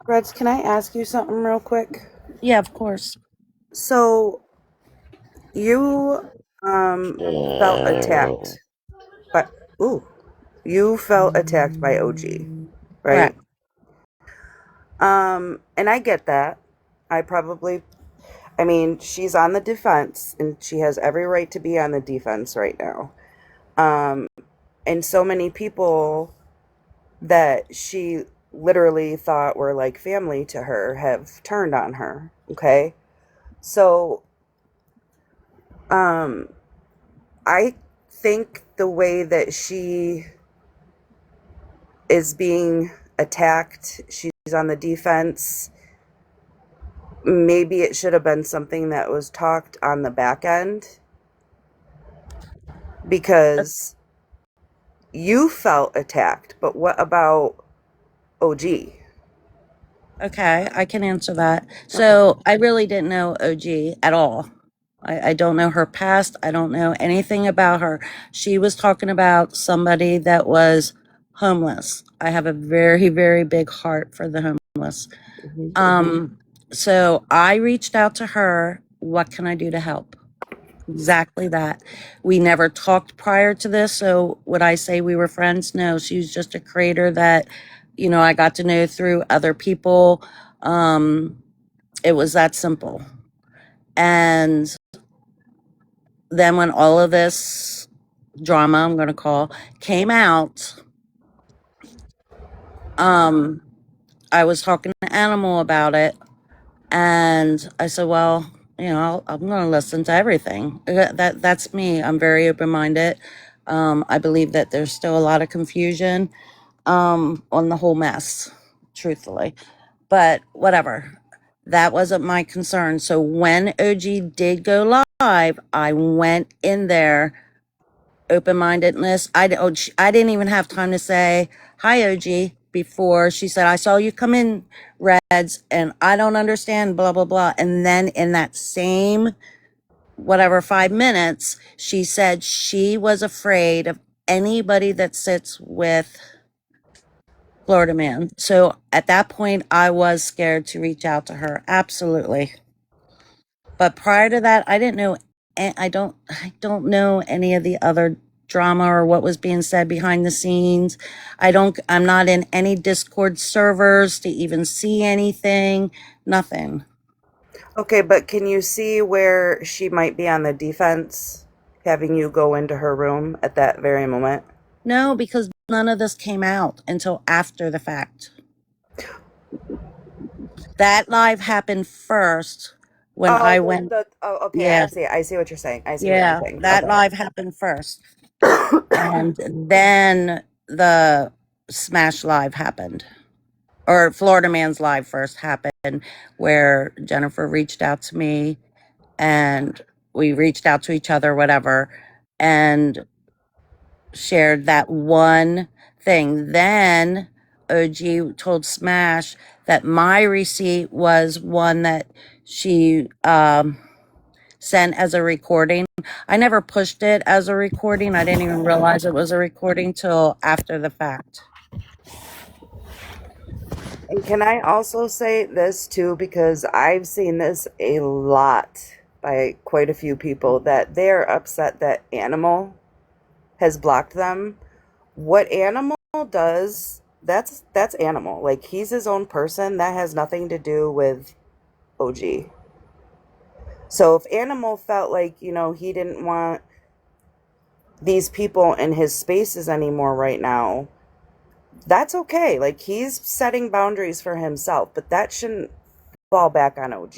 Speaker 6: Reds, can I ask you something real quick?
Speaker 8: Yeah, of course.
Speaker 6: So you felt attacked, but you felt attacked by OG, right?
Speaker 8: Correct.
Speaker 6: And I get that. I mean, she's on the defense, and she has every right to be on the defense right now. Um, and so many people that she literally thought were like family to her have turned on her. Okay. So, um, I think the way that she is being attacked, she's on the defense. Maybe it should have been something that was talked on the back end because you felt attacked, but what about OG?
Speaker 8: Okay, I can answer that.
Speaker 6: Okay.
Speaker 8: So I really didn't know OG at all. I don't know her past. I don't know anything about her. She was talking about somebody that was homeless. I have a very, very big heart for the homeless.
Speaker 6: Mhm.
Speaker 8: So I reached out to her. What can I do to help? Exactly that. We never talked prior to this. So would I say we were friends? No, she was just a creator that, I got to know through other people. It was that simple. And then when all of this drama, I'm going to call, came out, um, I was talking to Animal about it. And I said, well, I'm going to listen to everything. That's me. I'm very open minded. I believe that there's still a lot of confusion on the whole mess, truthfully. But whatever. That wasn't my concern. So when OG did go live, I went in there open mindedness. I didn't even have time to say hi, OG, before she said, I saw you come in, Reds, and I don't understand, blah, blah, blah. And then in that same, whatever, 5 minutes, she said she was afraid of anybody that sits with Florida Man. So at that point, I was scared to reach out to her. Absolutely. But prior to that, I didn't know. I don't know any of the other drama or what was being said behind the scenes. I'm not in any Discord servers to even see anything. Nothing.
Speaker 6: Okay, but can you see where she might be on the defense, having you go into her room at that very moment?
Speaker 8: No, because none of this came out until after the fact. That live happened first when I went.
Speaker 6: Okay,
Speaker 8: Yeah,
Speaker 6: I see what you're saying. I see what you're
Speaker 8: yeah,
Speaker 6: saying.
Speaker 8: that
Speaker 6: Okay.
Speaker 8: live happened first. And then the Smash Live happened. Or Florida Man's Live first happened, where Jennifer reached out to me and we reached out to each other, whatever, and shared that one thing. Then OG told Smash that my receipt was one that she sent as a recording. I never pushed it as a recording. I didn't even realize it was a recording till after the fact.
Speaker 6: And can I also say this too, because I've seen this a lot by quite a few people, that they're upset that Animal has blocked them. What Animal does, that's Animal. Like, he's his own person. That has nothing to do with OG. So if Animal felt like, he didn't want these people in his spaces anymore right now, that's okay. Like, he's setting boundaries for himself, but that shouldn't fall back on OG.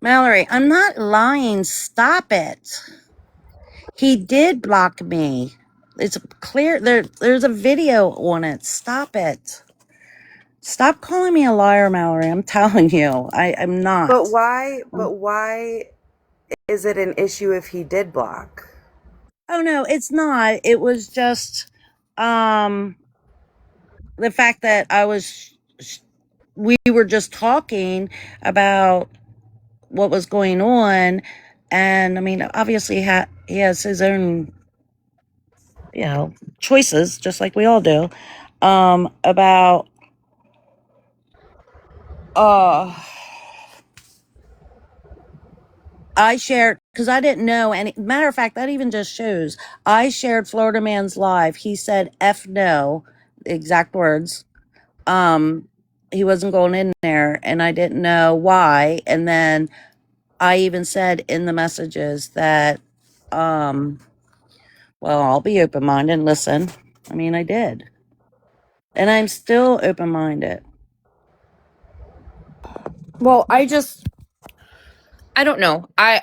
Speaker 8: Mallory, I'm not lying. Stop it. He did block me. It's clear. There's a video on it. Stop it. Stop calling me a liar, Mallory. I'm telling you, I'm not.
Speaker 6: But why is it an issue if he did block?
Speaker 8: Oh no, it's not. It was just the fact that we were just talking about what was going on, and I mean, obviously he has his own, choices, just like we all do, about I shared, because I didn't know any. Matter of fact, that even just shows I shared Florida Man's live. He said "f no," exact words. He wasn't going in there, and I didn't know why. And then I even said in the messages that, well, I'll be open minded and listen. I mean, I did, and I'm still open minded.
Speaker 1: Well, I don't know.
Speaker 6: Why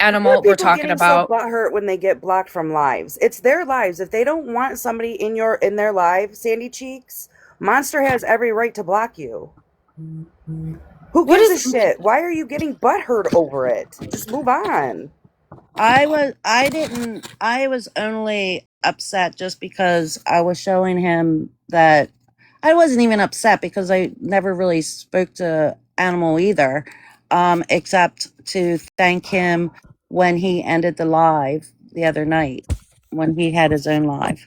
Speaker 1: Animal,
Speaker 6: are
Speaker 1: we're
Speaker 6: people
Speaker 1: talking
Speaker 6: getting so
Speaker 1: about.
Speaker 6: butthurt when they get blocked from lives? It's their lives. If they don't want somebody in their live, Sandy Cheeks, Monster has every right to block you. Who
Speaker 1: What
Speaker 6: gives a
Speaker 1: is
Speaker 6: shit? Why are you getting butthurt over it? Just move on.
Speaker 8: I was only upset just because I was showing him that I wasn't even upset because I never really spoke to Animal either, except to thank him when he ended the live the other night, when he had his own live.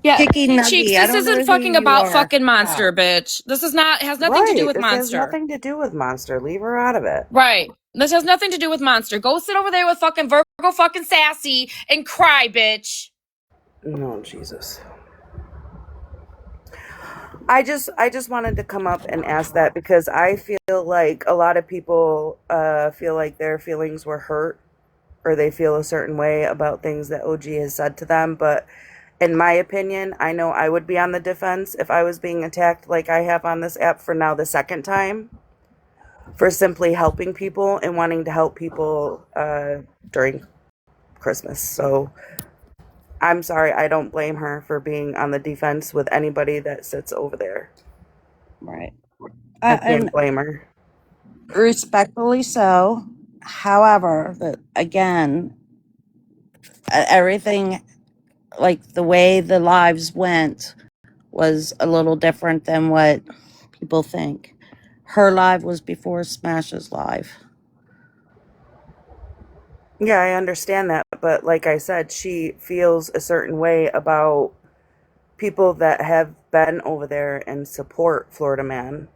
Speaker 1: Yeah,
Speaker 8: Kicky
Speaker 1: Cheeks,
Speaker 8: Nuggy, I
Speaker 1: this
Speaker 8: don't know
Speaker 1: isn't
Speaker 8: who
Speaker 1: fucking
Speaker 8: you
Speaker 1: about
Speaker 8: are.
Speaker 1: fucking Monster, bitch. This is not has nothing to do
Speaker 6: Right.
Speaker 1: with
Speaker 6: This has
Speaker 1: Monster.
Speaker 6: nothing to do with Monster. Leave her out of it.
Speaker 1: Right. This has nothing to do with Monster. Go sit over there with fucking Virgo fucking Sassy and cry, bitch.
Speaker 6: No, Jesus. I just wanted to come up and ask that because I feel like a lot of people feel like their feelings were hurt or they feel a certain way about things that OG has said to them. But in my opinion, I know I would be on the defense if I was being attacked like I have on this app for now the second time for simply helping people and wanting to help people during Christmas. So I'm sorry, I don't blame her for being on the defense with anybody that sits over there.
Speaker 8: Right.
Speaker 6: I
Speaker 8: And
Speaker 6: can't blame her.
Speaker 8: respectfully so. However, again, everything, like the way the lives went, was a little different than what people think. Her live was before Smash's live.
Speaker 6: Yeah, I understand that, but like I said, she feels a certain way about people that have been over there and support Florida Man.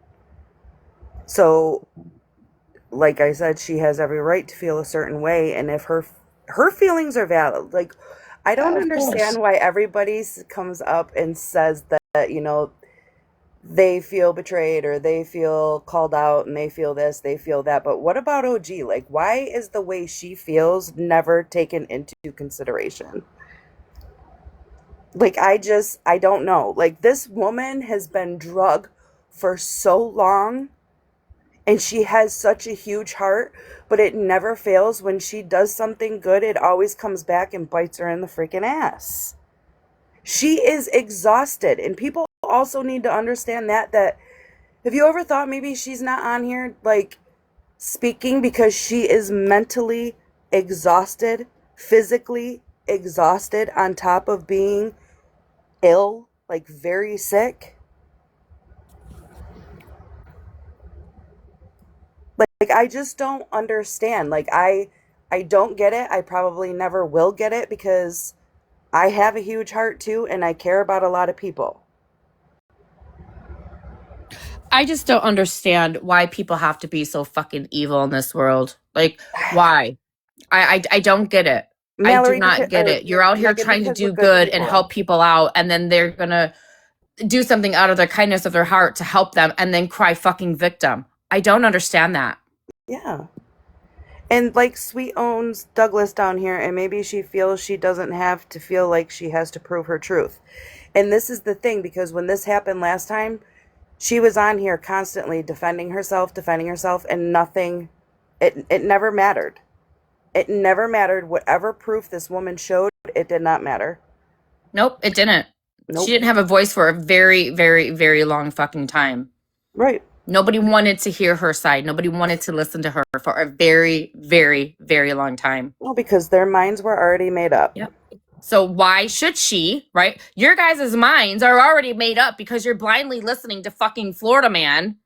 Speaker 6: So, like I said, she has every right to feel a certain way, and if her feelings are valid, like I don't
Speaker 8: Of course.
Speaker 6: understand why everybody comes up and says that they feel betrayed or they feel called out and they feel this, they feel that. But what about OG? Like, why is the way she feels never taken into consideration? Like, I don't know. Like, this woman has been drugged for so long and she has such a huge heart, but it never fails. When she does something good, it always comes back and bites her in the freaking ass. She is exhausted, and people also need to understand that have you ever thought maybe she's not on here like speaking because she is mentally exhausted, physically exhausted, on top of being ill, like very sick? Like I just don't understand. Like I don't get it. I probably never will get it because I have a huge heart too and I care about a lot of people.
Speaker 1: I just don't understand why people have to be so fucking evil in this world. Like, why? I don't get it. I do
Speaker 6: Mallory,
Speaker 1: not get it. You're out here
Speaker 6: Megan,
Speaker 1: trying to
Speaker 6: because we're
Speaker 1: do
Speaker 6: good
Speaker 1: good and
Speaker 6: people.
Speaker 1: help people out, and then they're gonna do something out of their kindness of their heart to help them and then cry fucking victim. I don't understand that.
Speaker 6: Yeah. And like Sweet owns Douglas down here, and maybe she feels she doesn't have to feel like she has to prove her truth. And this is the thing, because when this happened last time, she was on here constantly defending herself, and nothing, it never mattered. It never mattered. Whatever proof this woman showed, it did not matter.
Speaker 1: Nope, it didn't.
Speaker 6: Nope.
Speaker 1: She didn't have a voice for a very, very, very long fucking time.
Speaker 6: Right.
Speaker 1: Nobody wanted to hear her side. Nobody wanted to listen to her for a very, very, very long time.
Speaker 6: Well, because their minds were already made up.
Speaker 1: Yep. So why should she, right? Your guys' minds are already made up because you're blindly listening to fucking Florida Man.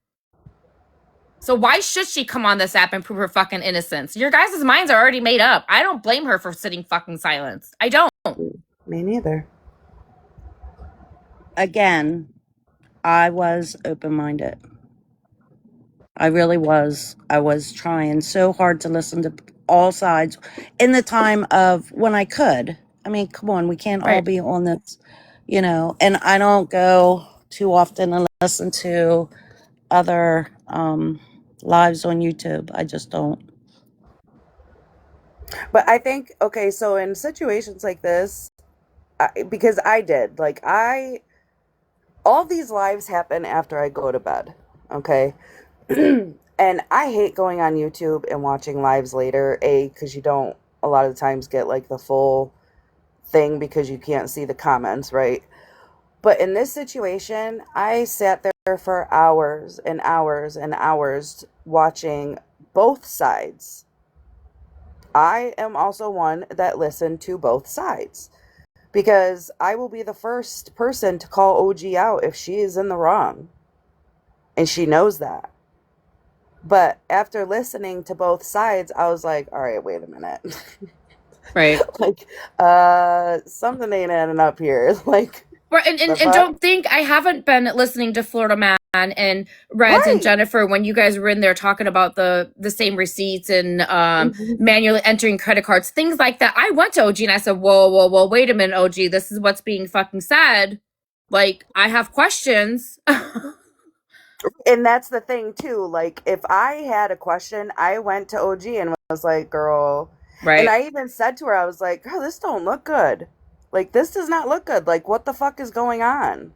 Speaker 1: So why should she come on this app and prove her fucking innocence? Your guys' minds are already made up. I don't blame her for sitting fucking silenced. I don't.
Speaker 6: Me neither.
Speaker 8: Again, I was open-minded. I really was. I was trying so hard to listen to all sides in the time of when I could. I mean, come on, we can't all
Speaker 1: Right.
Speaker 8: be on this, you know, and I don't go too often and listen to other lives on YouTube. I just don't.
Speaker 6: But I think, okay, so in situations like this, because I did, like, all these lives happen after I go to bed, okay? And I hate going on YouTube and watching lives later, because you don't a lot of the times get like the full thing because you can't see the comments, right? But in this situation, I sat there for hours and hours and hours watching both sides. I am also one that listened to both sides because I will be the first person to call OG out if she is in the wrong. And she knows that. But after listening to both sides, I was like, all right, wait a minute.
Speaker 1: Right.
Speaker 6: Like, something ain't adding up here. Like,
Speaker 1: Right, and don't think I haven't been listening to Florida Man and Reds and
Speaker 6: right.
Speaker 1: Jennifer when you guys were in there talking about the same receipts and manually entering credit cards, things like that. I went to OG and I said, whoa, wait a minute, OG, this is what's being fucking said. Like, I have questions.
Speaker 6: And that's the thing too. Like, if I had a question, I went to OG and was like, girl.
Speaker 1: Right.
Speaker 6: And I even said to her, I was like, girl, this don't look good. Like, this does not look good. Like, what the fuck is going on?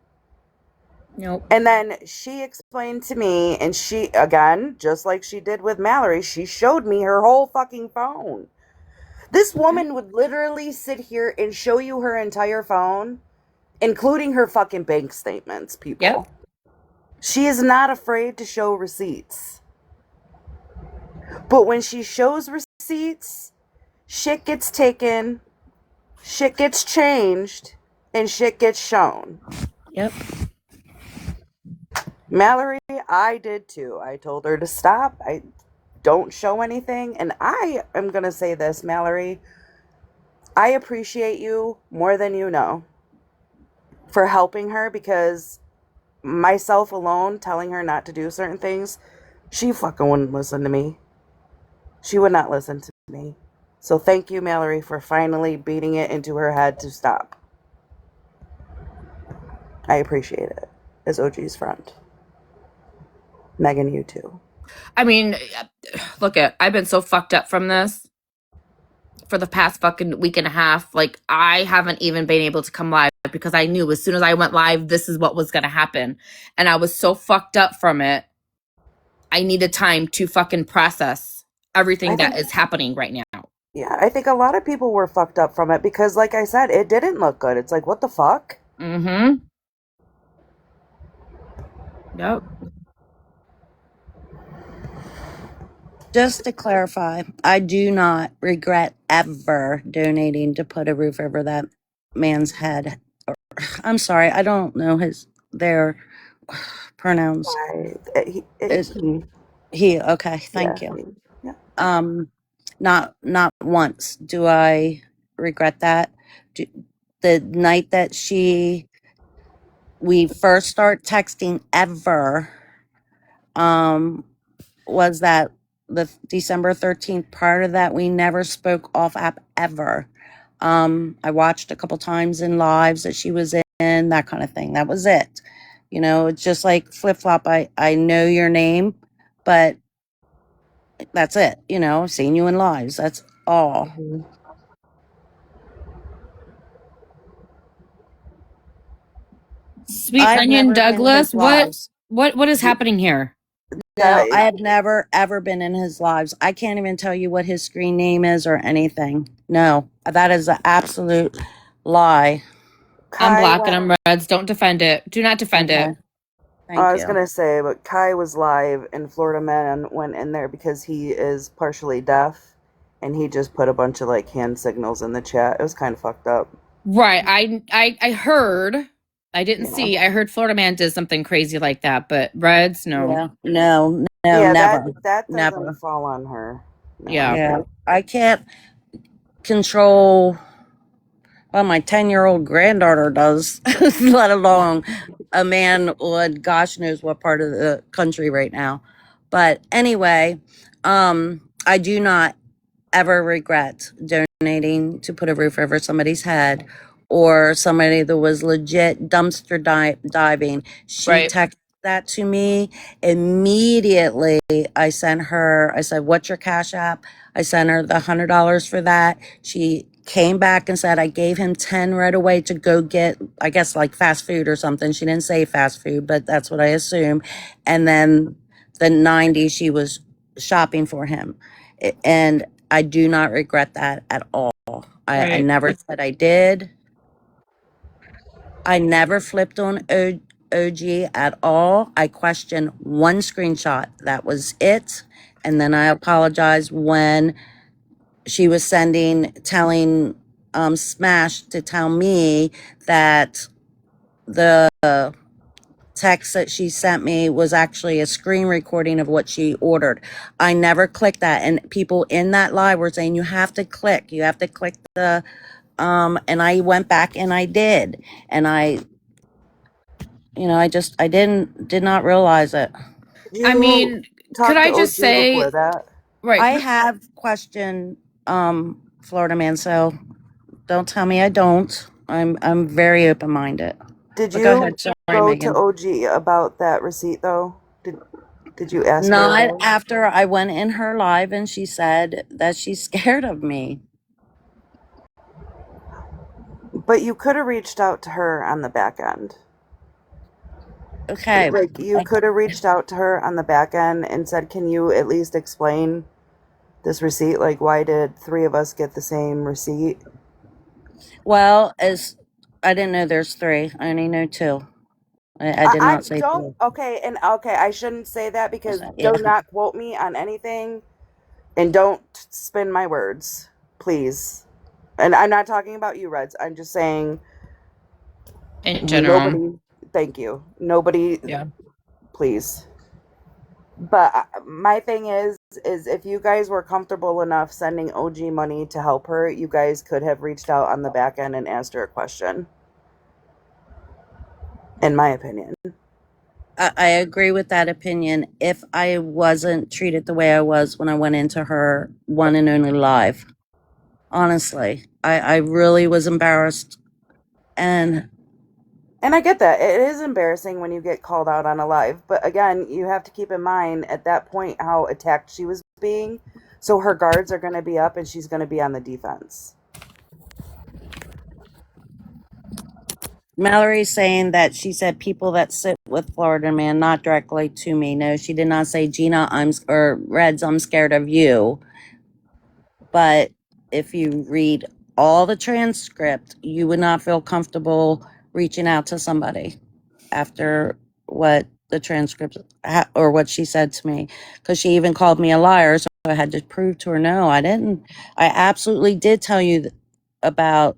Speaker 1: Nope.
Speaker 6: And then she explained to me, and she, again, just like she did with Mallory, she showed me her whole fucking phone. This woman would literally sit here and show you her entire phone, including her fucking bank statements, people.
Speaker 1: Yep.
Speaker 6: She is not afraid to show receipts. But when she shows receipts, shit gets taken, shit gets changed, and shit gets shown.
Speaker 1: Yep.
Speaker 6: Mallory, I did too. I told her to stop. I don't show anything. And I am going to say this, Mallory. I appreciate you more than you know for helping her, because myself alone telling her not to do certain things, she fucking wouldn't listen to me. She would not listen to me. So thank you, Mallory, for finally beating it into her head to stop. I appreciate it as OG's friend. Megan, you too.
Speaker 1: I mean, look I've been so fucked up from this for the past fucking week and a half. Like, I haven't even been able to come live because I knew as soon as I went live, this is what was going to happen. And I was so fucked up from it. I needed time to fucking process everything that is happening right now.
Speaker 6: Yeah, I think a lot of people were fucked up from it because, like I said, it didn't look good. It's like, what the fuck?
Speaker 1: Mm-hmm. Yep.
Speaker 8: Just to clarify, I do not regret ever donating to put a roof over that man's head. I'm sorry, I don't know their pronouns. He. Okay, thank you.
Speaker 6: Yeah.
Speaker 8: Not once do I regret that. The night that we first start texting ever, was that the December 13th. Prior to that, we never spoke off app ever. I watched a couple times in lives that she was in, that kind of thing. That was it. You know, it's just like flip flop. I know your name, but that's it. You know, I've seen you in lives. That's all.
Speaker 6: Mm-hmm.
Speaker 1: Sweet Onion Douglas, what is happening here?
Speaker 8: No, I
Speaker 6: That
Speaker 8: have never ever been in his lives. I can't even tell you what his screen name is or anything. No, that is an absolute lie.
Speaker 1: I'm
Speaker 6: Kai
Speaker 1: black and
Speaker 6: went.
Speaker 1: I'm reds. Don't defend it. Do not defend
Speaker 8: Okay,
Speaker 1: it.
Speaker 6: I
Speaker 8: thank
Speaker 6: was
Speaker 8: you.
Speaker 6: gonna say, but Kai was live, and Florida Man went in there because he is partially deaf, and he just put a bunch of like hand signals in the chat. It was kind of fucked up.
Speaker 1: Right. I heard. I didn't
Speaker 6: Yeah,
Speaker 1: see. I heard Florida Man did something crazy like that, but reds, no.
Speaker 8: Yeah, no, no,
Speaker 6: yeah, that
Speaker 8: never,
Speaker 6: that doesn't
Speaker 8: never.
Speaker 6: fall on her.
Speaker 1: Yeah.
Speaker 6: No.
Speaker 8: Yeah, I can't control. Well, my 10-year-old granddaughter does, let alone a man would, gosh knows what part of the country right now. But anyway, I do not ever regret donating to put a roof over somebody's head or somebody that was legit dumpster diving. She
Speaker 1: Right.
Speaker 8: texted that to me immediately. I said, "What's your Cash App?" I sent her the $100 for that. She came back and said I gave him 10 right away to go get, I guess, like fast food or something. She didn't say fast food, but that's what I assume. And then the 90 she was shopping for him. And I do not regret that at all. I
Speaker 1: Right.
Speaker 8: never said I did. I never flipped on OG at all. I questioned one screenshot. That was it. And then I apologized when she was telling Smash to tell me that the text that she sent me was actually a screen recording of what she ordered. I never clicked that. And people in that live were saying, you have to click the, and I went back and I did. And I did not realize it.
Speaker 1: I
Speaker 6: You
Speaker 1: mean, could
Speaker 6: talked to
Speaker 1: I just
Speaker 6: OG before
Speaker 1: say,
Speaker 6: that.
Speaker 1: right.
Speaker 8: I have questioned, Florida Man. So don't tell me I don't. I'm very open minded.
Speaker 6: Did
Speaker 8: But go
Speaker 6: you
Speaker 8: ahead. Sorry,
Speaker 6: go to
Speaker 8: Megan.
Speaker 6: OG about that receipt though? Did you ask her
Speaker 8: Not
Speaker 6: about it?
Speaker 8: after I went in her live and she said that she's scared of me.
Speaker 6: But you could have reached out to her on the back end.
Speaker 8: Okay.
Speaker 6: Like you could have reached out to her on the back end and said, "Can you at least explain this receipt? Like, why did three of us get the same receipt?"
Speaker 8: Well, as I didn't know there's three. I only know two. I did
Speaker 6: I
Speaker 8: not say
Speaker 6: don't.
Speaker 8: three.
Speaker 6: Okay, and okay, I shouldn't say that because
Speaker 8: Yeah.
Speaker 6: do not quote me on anything, and don't spin my words, please. And I'm not talking about you, Reds. I'm just saying
Speaker 1: In general.
Speaker 6: nobody. Thank you. Nobody,
Speaker 1: Yeah.
Speaker 6: please. But my thing is if you guys were comfortable enough sending OG money to help her, you guys could have reached out on the back end and asked her a question. In my opinion.
Speaker 8: I agree with that opinion if I wasn't treated the way I was when I went into her one and only live. Honestly, I really was embarrassed. And
Speaker 6: And I get that. It is embarrassing when you get called out on a live. But again, you have to keep in mind at that point how attacked she was being. So her guards are going to be up and she's going to be on the defense.
Speaker 8: Mallory's saying that she said people that sit with Florida Man, not directly to me. No, she did not say, Gina, or Reds, I'm scared of you. But if you read all the transcript, you would not feel comfortable reaching out to somebody after what the transcript or what she said to me, because she even called me a liar. So I had to prove to her, no, I didn't. I absolutely did tell you about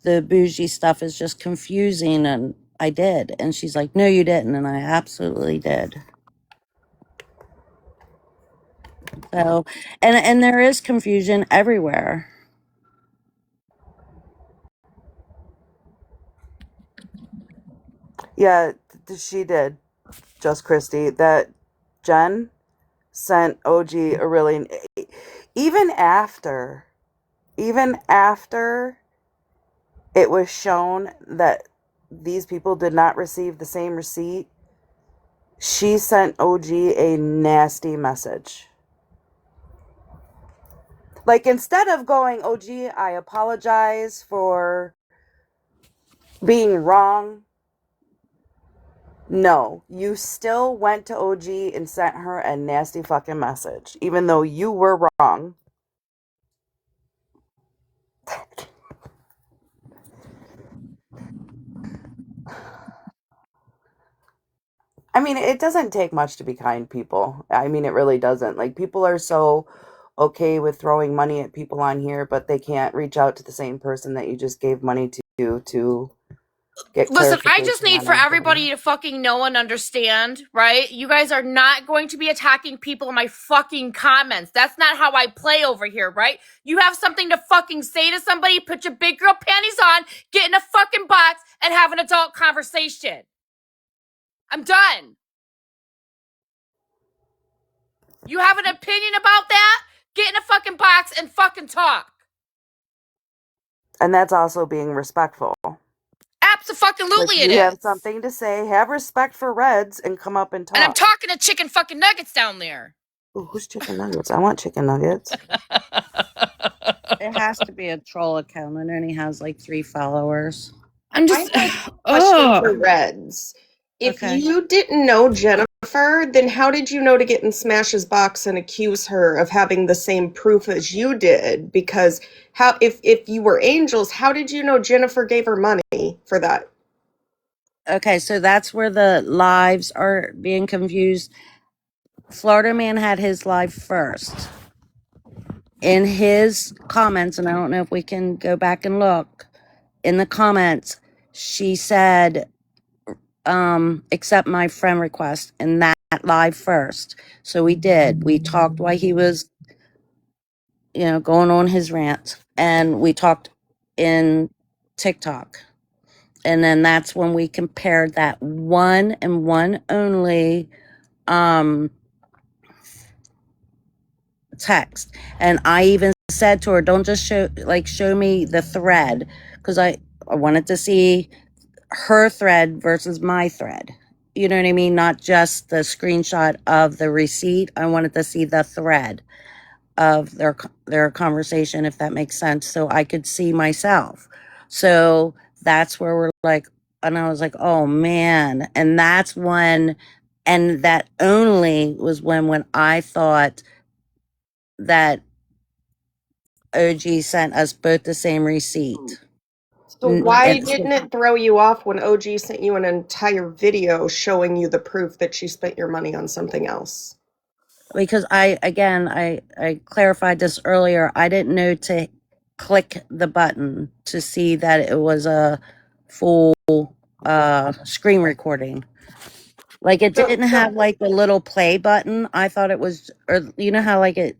Speaker 8: the bougie stuff is just confusing, and I did. And she's like, no, you didn't. And I absolutely did. So, and there is confusion everywhere.
Speaker 6: Yeah, she did. Just Christy. That Jen sent OG a really. Even after. Even after it was shown that these people did not receive the same receipt, she sent OG a nasty message. Like, instead of going, OG, I apologize for being wrong, No, you still went to OG and sent her a nasty fucking message, even though you were wrong. I mean, it doesn't take much to be kind, people. I mean, it really doesn't. Like, people are so okay with throwing money at people on here, but they can't reach out to the same person that you just gave money to get
Speaker 1: Listen, I
Speaker 6: clarification
Speaker 1: just need
Speaker 6: on
Speaker 1: for
Speaker 6: anything.
Speaker 1: everybody to fucking know and understand, right? You guys are not going to be attacking people in my fucking comments. That's not how I play over here, right? You have something to fucking say to somebody, put your big girl panties on, get in a fucking box, and have an adult conversation. I'm done. You have an opinion about that? Get in a fucking box and fucking talk.
Speaker 6: And that's also being respectful.
Speaker 1: Absolutely
Speaker 6: If
Speaker 1: it
Speaker 6: you have
Speaker 1: is.
Speaker 6: something to say, have respect for Reds and come up and talk.
Speaker 1: And I'm talking to chicken fucking nuggets down there.
Speaker 6: Ooh, who's chicken nuggets? I want chicken nuggets.
Speaker 8: It has to be a troll account and only has like 3 followers.
Speaker 1: I'm just.
Speaker 3: I have a question for Reds. If
Speaker 8: Okay.
Speaker 3: you didn't know Jennifer, then how did you know to get in Smash's box and accuse her of having the same proof as you did? Because if you were angels, how did you know Jennifer gave her money for that?
Speaker 8: Okay, so that's where the lives are being confused. Florida Man had his live first. In his comments, and I don't know if we can go back and look, in the comments, she said, accept my friend request in that live first. So we did. We talked while he was, going on his rant, and we talked in TikTok. And then that's when we compared that one and one only text. And I even said to her, don't just show me the thread, because I wanted to see her thread versus my thread. You know what I mean? Not just the screenshot of the receipt. I wanted to see the thread of their conversation, if that makes sense, so I could see myself. So that's where we're like, and I was like, oh man. And that's when, and that only was when I thought that OG sent us both the same receipt.
Speaker 3: So why didn't it throw you off when OG sent you an entire video showing you the proof that she spent your money on something else?
Speaker 8: Because I clarified this earlier. I didn't know to click the button to see that it was a full screen recording. Like, it didn't have like the little play button. I thought it was, or you know how like it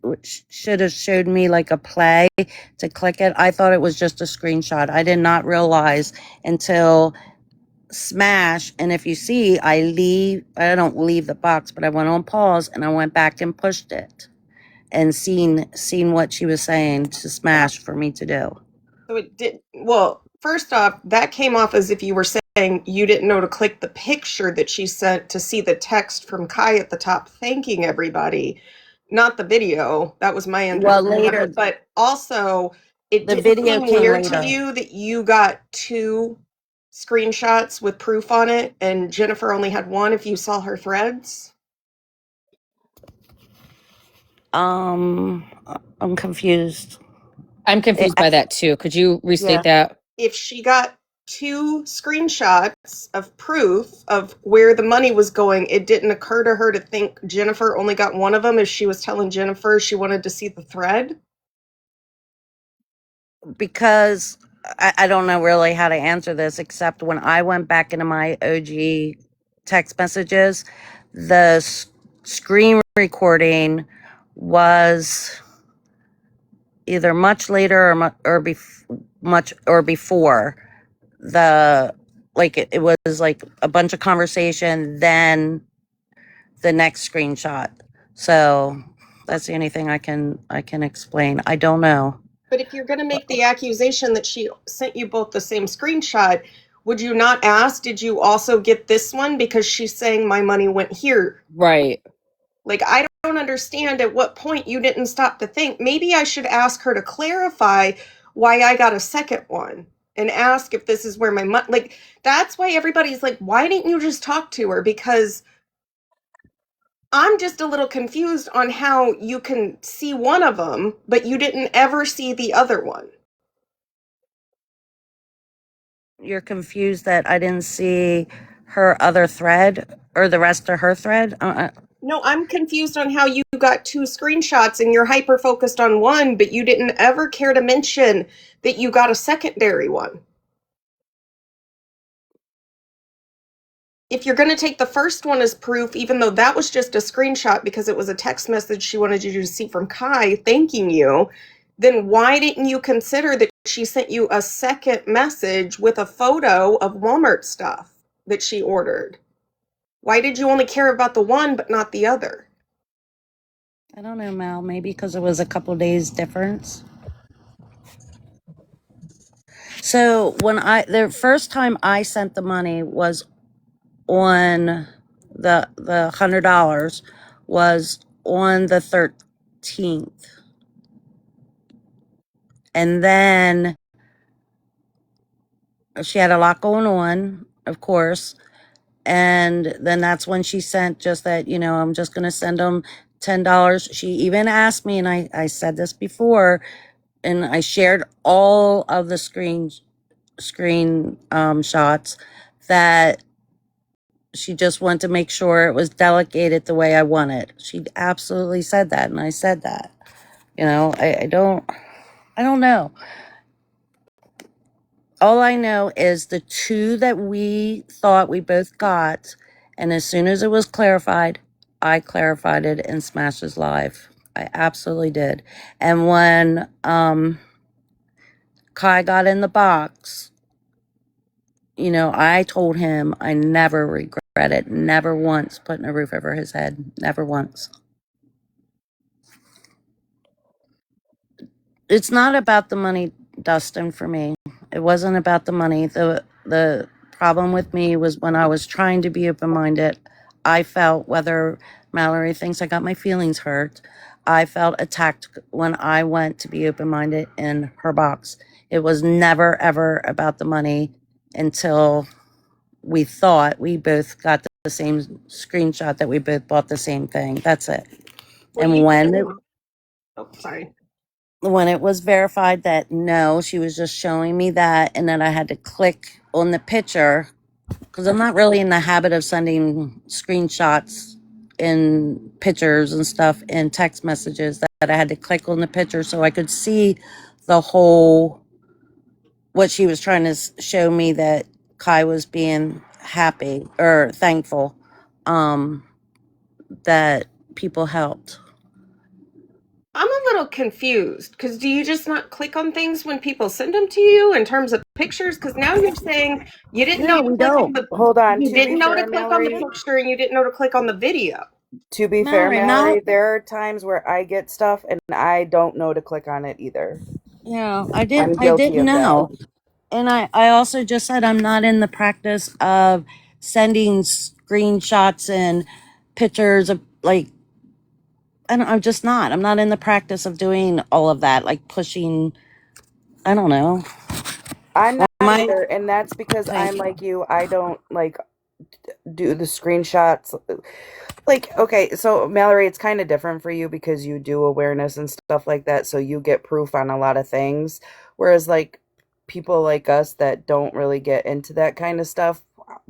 Speaker 8: should have showed me like a play to click it. I thought it was just a screenshot. I did not realize until Smash. And if you see, I don't leave the box, but I went on pause and I went back and pushed it and seen what she was saying to Smash for me to do.
Speaker 3: So it did. Well, first off, that came off as if you were saying you didn't know to click the picture that she sent to see the text from Kai at the top thanking everybody, not the video. That was my understanding of it. But also, it
Speaker 8: The
Speaker 3: didn't
Speaker 8: video
Speaker 3: seem
Speaker 8: came
Speaker 3: weird
Speaker 8: later.
Speaker 3: to you that you got 2 screenshots with proof on it and Jennifer only had 1 if you saw her threads?
Speaker 8: I'm confused.
Speaker 1: I'm confused by that too. Could you restate that?
Speaker 3: If she got 2 screenshots of proof of where the money was going, it didn't occur to her to think Jennifer only got 1 of them as she was telling Jennifer she wanted to see the thread?
Speaker 8: Because I don't know really how to answer this, except when I went back into my OG text messages, the screen recording was either much later or before the, like, it was like a bunch of conversation, then the next screenshot. So that's the only thing I can explain. I don't know.
Speaker 3: But if you're going to make the accusation that she sent you both the same screenshot, would you not ask, did you also get this one? Because she's saying my money went here.
Speaker 1: Right.
Speaker 3: Like, I don't understand at what point you didn't stop to think, maybe I should ask her to clarify why I got a second one. and ask if this is where my money, like, that's why everybody's like, why didn't you just talk to her? Because I'm just a little confused on how you can see one of them, but you didn't ever see the other one.
Speaker 8: You're confused that I didn't see her other thread or the rest of her thread?
Speaker 3: No, I'm confused on how you got 2 screenshots and you're hyper focused on one, but you didn't ever care to mention that you got a secondary one. If you're going to take the first one as proof, even though that was just a screenshot because it was a text message she wanted you to see from Kai thanking you, then why didn't you consider that she sent you a second message with a photo of Walmart stuff that she ordered? Why did you only care about the one but not the other?
Speaker 8: I don't know, Mal. Maybe because it was a couple days difference. So when the first time I sent the money was on the $100 was on the 13th, and then she had a lot going on, of course, and then that's when she sent just that, I'm just going to send them $10. She even asked me, and I said this before, and I shared all of the screen shots, that she just wanted to make sure it was delegated the way I wanted. She absolutely said that, and I said that. I don't know. All I know is the 2 that we thought we both got, and as soon as it was clarified, I clarified it in Smash's Live. I absolutely did. And when Kai got in the box, I told him I never regret it. Never once putting a roof over his head. Never once. It's not about the money, Dustin, for me. It wasn't about the money. The problem with me was when I was trying to be open-minded, I felt, whether Mallory thinks I got my feelings hurt, I felt attacked when I went to be open-minded in her box. It was never, ever about the money until we thought we both got the same screenshot that we both bought the same thing. That's it.
Speaker 3: Well,
Speaker 8: And
Speaker 3: sorry.
Speaker 8: when it was verified that no, she was just showing me that, and then I had to click on the picture, because I'm not really in the habit of sending screenshots in pictures and stuff in text messages, that I had to click on the picture so I could see the whole, what she was trying to show me, that Kai was being happy or thankful that people helped.
Speaker 3: I'm a little confused because do you just not click on things when people send them to you in terms of pictures? Because now you're saying you didn't know
Speaker 8: No,
Speaker 3: to
Speaker 8: we
Speaker 3: click on
Speaker 8: don't.
Speaker 3: the
Speaker 6: Hold on.
Speaker 3: you
Speaker 6: To
Speaker 3: didn't
Speaker 6: be
Speaker 3: know to
Speaker 6: fair,
Speaker 3: click on the
Speaker 6: Mallory,
Speaker 3: picture and you didn't know to click on the video.
Speaker 6: to be fair, Mallory, there are times where I get stuff and I don't know to click on it either.
Speaker 8: Yeah,
Speaker 6: I'm
Speaker 8: I
Speaker 6: guilty
Speaker 8: didn't
Speaker 6: of that.
Speaker 8: know. And I also just said I'm not in the practice of sending screenshots and pictures of, like, I'm just not. I'm not in the practice of doing all of that, like pushing. I don't know.
Speaker 6: I'm not
Speaker 8: My
Speaker 6: either, and that's because
Speaker 8: Thank
Speaker 6: I'm
Speaker 8: you.
Speaker 6: like you. I don't like do the screenshots. Like, okay, so Mallory, it's kind of different for you because you do awareness and stuff like that, so you get proof on a lot of things. Whereas, like, people like us that don't really get into that kind of stuff,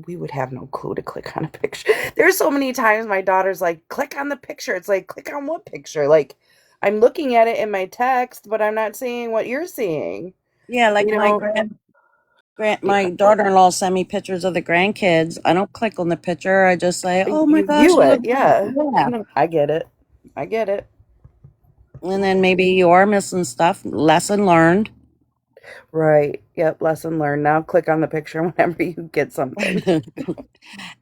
Speaker 6: we would have no clue to click on a picture. There's so many times my daughter's like, click on the picture. It's like, click on what picture? Like, I'm looking at it in my text, but I'm not seeing what you're seeing.
Speaker 8: Yeah, like
Speaker 6: You
Speaker 8: my
Speaker 6: know,
Speaker 8: my daughter-in-law sent me pictures of the grandkids. I don't click on the picture. I just say, "Oh my
Speaker 6: you
Speaker 8: gosh,
Speaker 6: view
Speaker 8: you
Speaker 6: it.
Speaker 8: look good."
Speaker 6: Yeah.
Speaker 8: Yeah.
Speaker 6: No, I get it. I get it.
Speaker 8: And then maybe you are missing stuff. Lesson learned.
Speaker 6: Right. Yep. Lesson learned. Now click on the picture whenever you get something.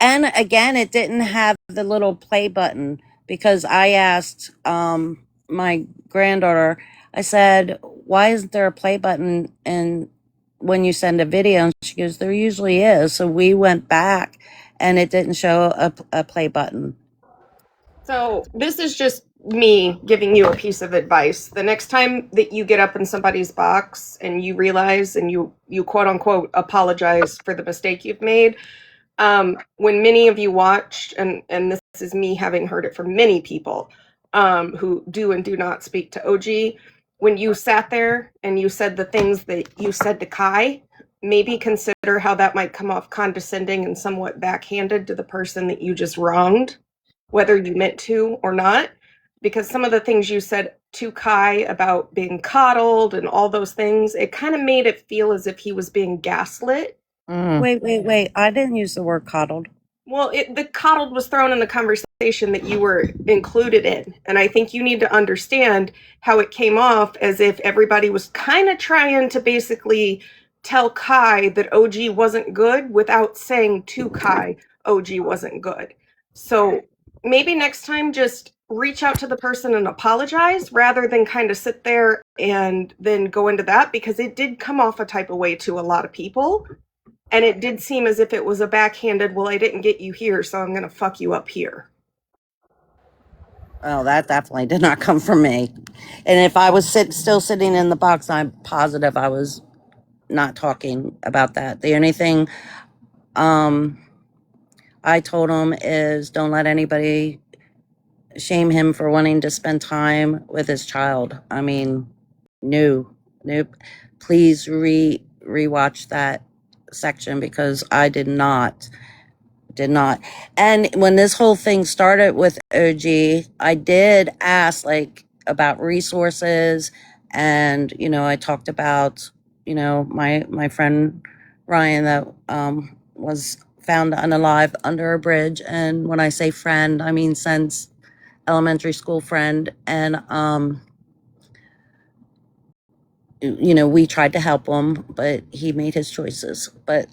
Speaker 8: And again, it didn't have the little play button, because I asked my granddaughter, I said, why isn't there a play button and when you send a video? And she goes, there usually is. So we went back and it didn't show a play button.
Speaker 3: So this is just me giving you a piece of advice. The next time that you get up in somebody's box and you realize and you quote unquote apologize for the mistake you've made, when many of you watched, and this is me having heard it from many people who do and do not speak to OG, when you sat there and you said the things that you said to Kai, maybe consider how that might come off condescending and somewhat backhanded to the person that you just wronged, whether you meant to or not. Because some of the things you said to Kai about being coddled and all those things, it kind of made it feel as if he was being gaslit.
Speaker 8: Wait. I didn't use the word coddled.
Speaker 3: Well, the coddled was thrown in the conversation that you were included in. And I think you need to understand how it came off as if everybody was kind of trying to basically tell Kai that OG wasn't good without saying to Kai OG wasn't good. So maybe next time just reach out to the person and apologize rather than kind of sit there and then go into that, because it did come off a type of way to a lot of people. And it did seem as if it was a backhanded, well, I didn't get you here, so I'm going to fuck you up here.
Speaker 8: Oh, that definitely did not come from me. And if I was still sitting in the box, I'm positive I was not talking about that. The only thing I told him is don't let anybody shame him for wanting to spend time with his child. I mean, no, nope. Please rewatch that section because I did not. And when this whole thing started with OG, I did ask like about resources, and I talked about my friend Ryan that was found unalive under a bridge, and when I say friend, I mean since elementary school friend, and we tried to help him, but he made his choices. But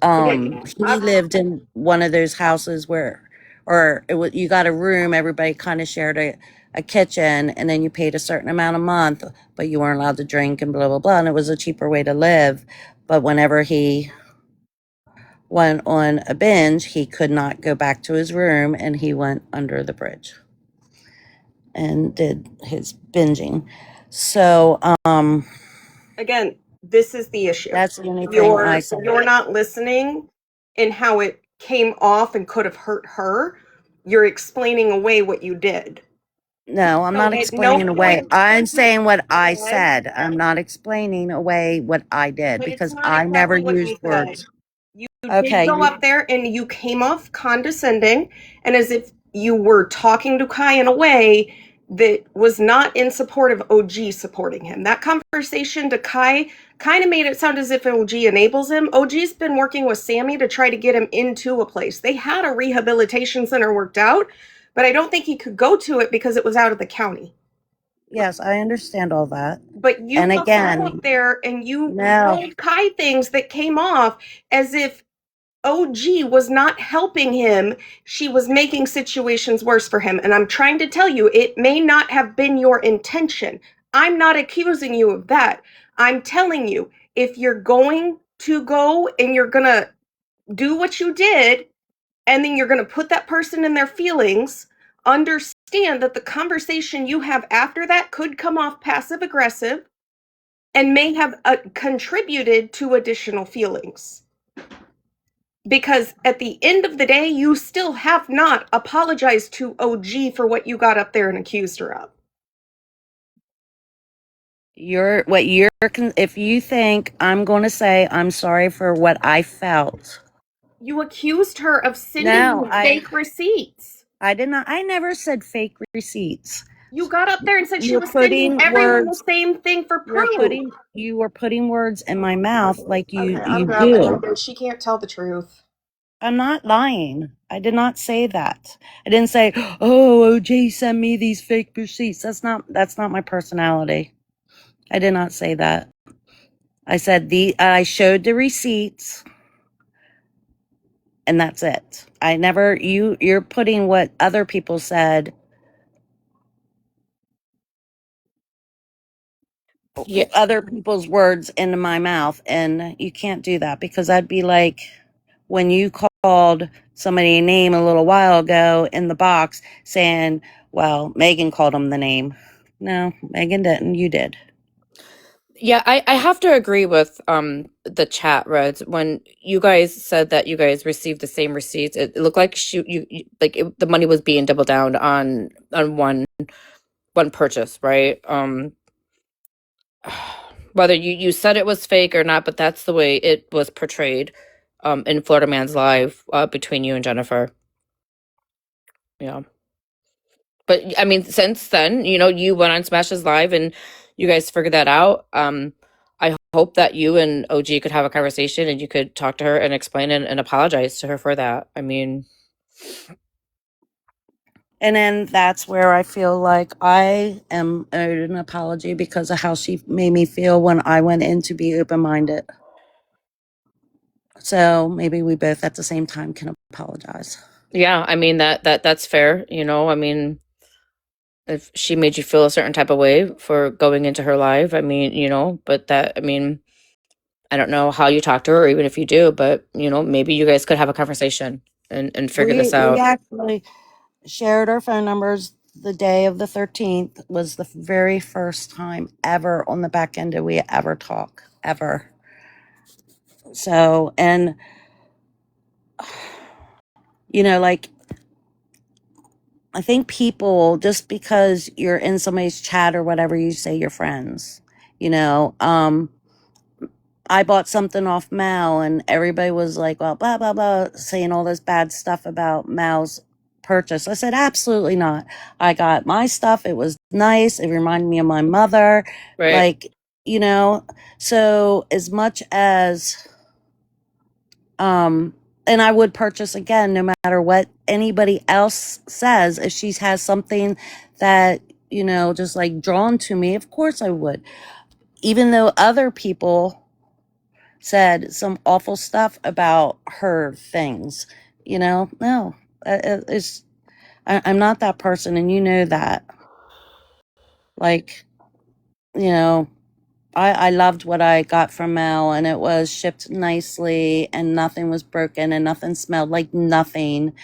Speaker 3: Again,
Speaker 8: he lived in one of those houses where, or you got a room, everybody kind of shared a kitchen, and then you paid a certain amount a month, but you weren't allowed to drink and blah blah blah, and it was a cheaper way to live. But whenever he went on a binge, he could not go back to his room, and he went under the bridge and did his binging. So
Speaker 3: again, this is the issue.
Speaker 8: that's the only thing I said.
Speaker 3: You're not listening in how it came off and could have hurt her. You're explaining away what you did.
Speaker 8: No, I'm
Speaker 3: So
Speaker 8: not
Speaker 3: at
Speaker 8: explaining
Speaker 3: no
Speaker 8: away.
Speaker 3: point
Speaker 8: I'm saying what I
Speaker 3: said,
Speaker 8: said. I'm not explaining away what I did
Speaker 3: but it's
Speaker 8: because
Speaker 3: not
Speaker 8: I never
Speaker 3: exactly what
Speaker 8: used
Speaker 3: you said.
Speaker 8: words.
Speaker 3: You did
Speaker 8: Okay,
Speaker 3: go up there and you came off condescending and as if you were talking to Kai in a way that was not in support of OG supporting him. That conversation to Kai kind of made it sound as if OG enables him. OG's been working with Sammy to try to get him into a place. They had a rehabilitation center worked out, but I don't think he could go to it because it was out of the county.
Speaker 8: yes, I understand all that.
Speaker 3: But you
Speaker 8: And
Speaker 3: up
Speaker 8: again,
Speaker 3: there and you
Speaker 8: no,
Speaker 3: told Kai things that came off as if OG was not helping him. She was making situations worse for him. And I'm trying to tell you, it may not have been your intention. I'm not accusing you of that. I'm telling you, if you're going to go and you're going to do what you did, and then you're going to put that person in their feelings, understand that the conversation you have after that could come off passive aggressive and may have contributed to additional feelings. Because at the end of the day, you still have not apologized to OG for what you got up there and accused her of.
Speaker 8: if you think I'm going to say I'm sorry for what I felt.
Speaker 3: You accused her of sending
Speaker 8: No,
Speaker 3: you fake receipts.
Speaker 8: I did not. I never said fake receipts.
Speaker 3: You got up there and said she
Speaker 8: You're
Speaker 3: was sending
Speaker 8: putting
Speaker 3: everyone
Speaker 8: words.
Speaker 3: the same thing for proof.
Speaker 8: You are putting words in my mouth like you
Speaker 3: Okay, I'm
Speaker 8: do.
Speaker 3: she can't tell the truth.
Speaker 8: I'm not lying. I did not say that. I didn't say, "Oh, OJ sent me these fake receipts." That's not my personality. I did not say that. I said I showed the receipts and that's it. I never you're putting what other people said,
Speaker 1: Yeah.
Speaker 8: other people's words into my mouth, and you can't do that because I'd be like, when you called somebody a name a little while ago in the box saying, well, Megan called him the name. No, Megan didn't. You did.
Speaker 1: Yeah, I have to agree with the chat, Reds. When you guys said that you guys received the same receipts, it looked like the money was being doubled down on one purchase, right? Whether you said it was fake or not, but that's the way it was portrayed in Florida Man's Live between you and Jennifer. Yeah. But I mean, since then, you went on Smash's Live and you guys figured that out. I hope that you and OG could have a conversation and you could talk to her and explain and apologize to her for that. I mean,
Speaker 8: and then that's where I feel like I am owed an apology because of how she made me feel when I went in to be open minded. So maybe we both at the same time can apologize.
Speaker 1: yeah, I mean that's fair. I mean, if she made you feel a certain type of way for going into her live, I mean, but I mean, I don't know how you talk to her, or even if you do, but maybe you guys could have a conversation and figure this
Speaker 8: We
Speaker 1: out.
Speaker 8: actually shared our phone numbers the day of the 13th was the very first time ever on the back end did we ever talk ever. So, and like I think people, just because you're in somebody's chat or whatever, you say you're friends. I bought something off Mal and everybody was like, well, blah, blah, blah, saying all this bad stuff about Mal's purchase. I said, absolutely not. I got my stuff. It was nice. It reminded me of my mother.
Speaker 1: Right.
Speaker 8: Like, so as much as, and I would purchase again, no matter what anybody else says. If she has something that, just like drawn to me, of course I would. Even though other people said some awful stuff about her things, no, I'm not that person. And you know that, like, I loved what I got from Mel and it was shipped nicely and nothing was broken and nothing smelled like nothing.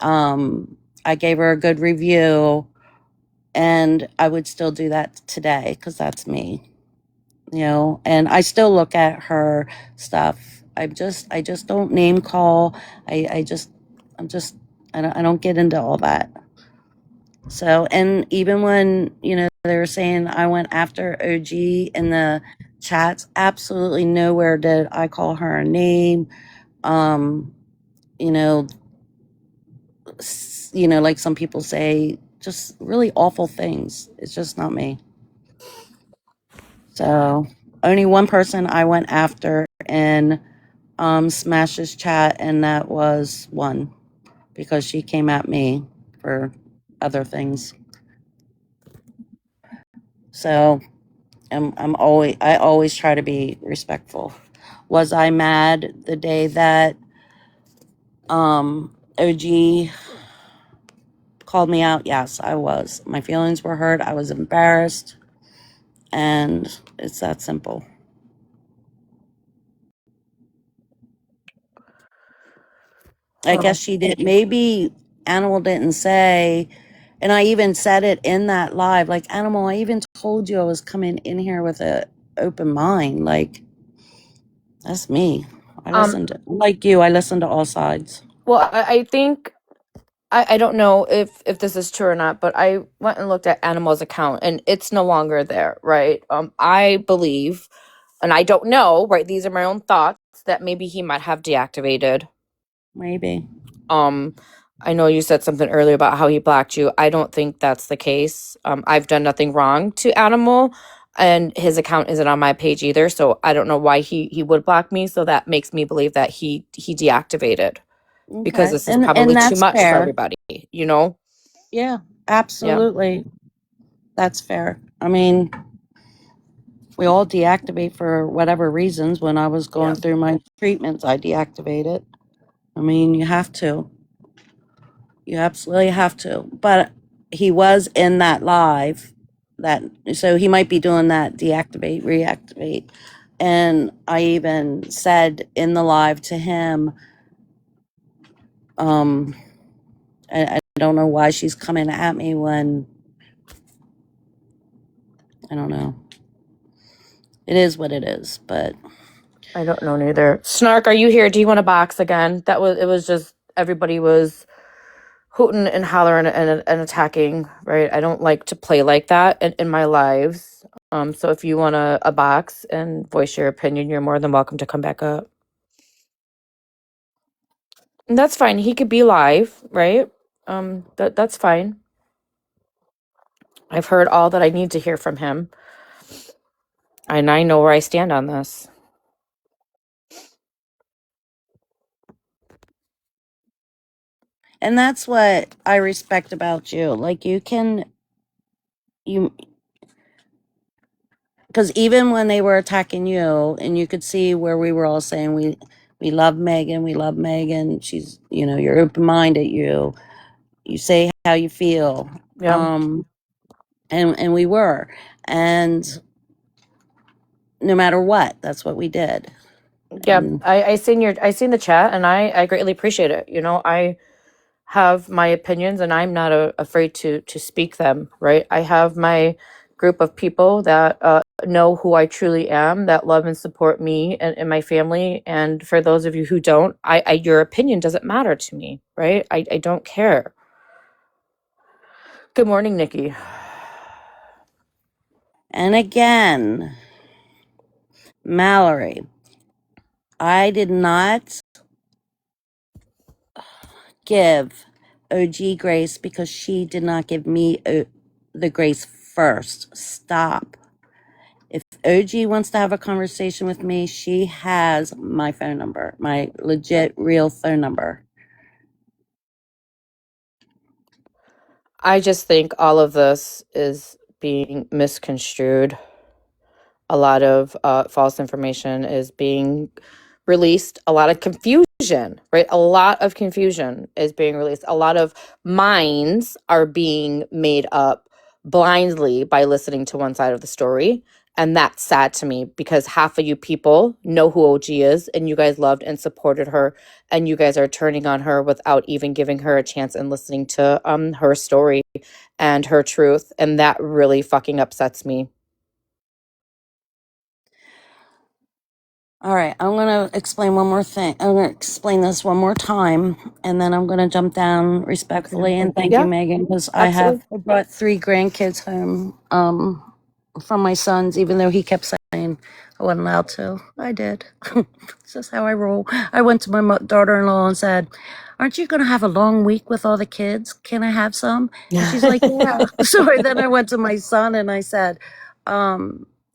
Speaker 8: I gave her a good review and I would still do that today because that's me, and I still look at her stuff. I just don't name call. I just, I don't get into all that. So, and even when, they were saying I went after OG in the chats, absolutely nowhere did I call her a name. Um, you know, like some people say, just really awful things. It's just not me. So, only one person I went after in Smash's chat, and that was one because she came at me for other things. So, I always try to be respectful. Was I mad the day that OG called me out? Yes, I was. My feelings were hurt. I was embarrassed. And it's that simple. I guess she did. Maybe Animal didn't say, and I even said it in that live. Like, Animal, I even told you I was coming in here with a open mind. Like, that's me. I listened like you. I listened to all sides.
Speaker 1: Well, I think I don't know if this is true or not, but I went and looked at Animal's account and it's no longer there, right? I believe, and I don't know, right? These are my own thoughts that maybe he might have deactivated.
Speaker 8: Maybe.
Speaker 1: I know you said something earlier about how he blocked you. I don't think that's the case. I've done nothing wrong to Animal, and his account isn't on my page either, so I don't know why he would block me. So that makes me believe that he deactivated because
Speaker 8: Okay.
Speaker 1: this is probably too
Speaker 8: That's
Speaker 1: much for
Speaker 8: fair.
Speaker 1: everybody.
Speaker 8: Yeah,
Speaker 1: Yeah.
Speaker 8: absolutely. That's fair. I mean, we all deactivate for whatever reasons. When I was going through my treatments, I deactivated. I mean, you have to. You absolutely have to. But he was in that live so he might be doing that deactivate, reactivate. And I even said in the live to him, Um, I don't know why she's coming at me when, I don't know. It is what it is, but
Speaker 1: I don't know neither. Snark, are you here? Do you want to box again? It was just everybody was hooting and hollering and attacking, right? I don't like to play like that in my lives. So if you want a box and voice your opinion, you're more than welcome to come back up. And that's fine. He could be live, right? That's fine. I've heard all that I need to hear from him. And I know where I stand on this.
Speaker 8: and that's what I respect about you. Like you because even when they were attacking you, and you could see where we were all saying we love Megan, she's, you're open minded, you say how you feel,
Speaker 1: Yeah.
Speaker 8: and we were, and no matter what, that's what we did.
Speaker 1: Yeah.
Speaker 8: And
Speaker 1: I seen the chat and I greatly appreciate it. I have my opinions and I'm not afraid to speak them, right? I have my group of people that know who I truly am, that love and support me and my family. And for those of you who don't, your opinion doesn't matter to me, right? I don't care. Good morning, Nikki.
Speaker 8: and again, Mallory, I did not give OG grace because she did not give me the grace first. Stop. If OG wants to have a conversation with me, she has my phone number, my legit real phone number.
Speaker 1: I just think all of this is being misconstrued. A lot of false information is being released. A lot of confusion, right? A lot of confusion is being released. A lot of minds are being made up blindly by listening to one side of the story. And that's sad to me because half of you people know who OG is and you guys loved and supported her. And you guys are turning on her without even giving her a chance and listening to her story and her truth. And that really fucking upsets me.
Speaker 8: All right, I'm going to explain one more thing. I'm going to explain this one more time, and then I'm going to jump down respectfully. And thank you,
Speaker 1: Yeah,
Speaker 8: Megan, because
Speaker 1: absolutely.
Speaker 8: I brought 3 grandkids home from my sons, even though he kept saying I wasn't allowed to. I did. This is how I roll. I went to my daughter-in-law and said, "Aren't you going to have a long week with all the kids? Can I have some?" And she's like, "Yeah." So then I went to my son and I said,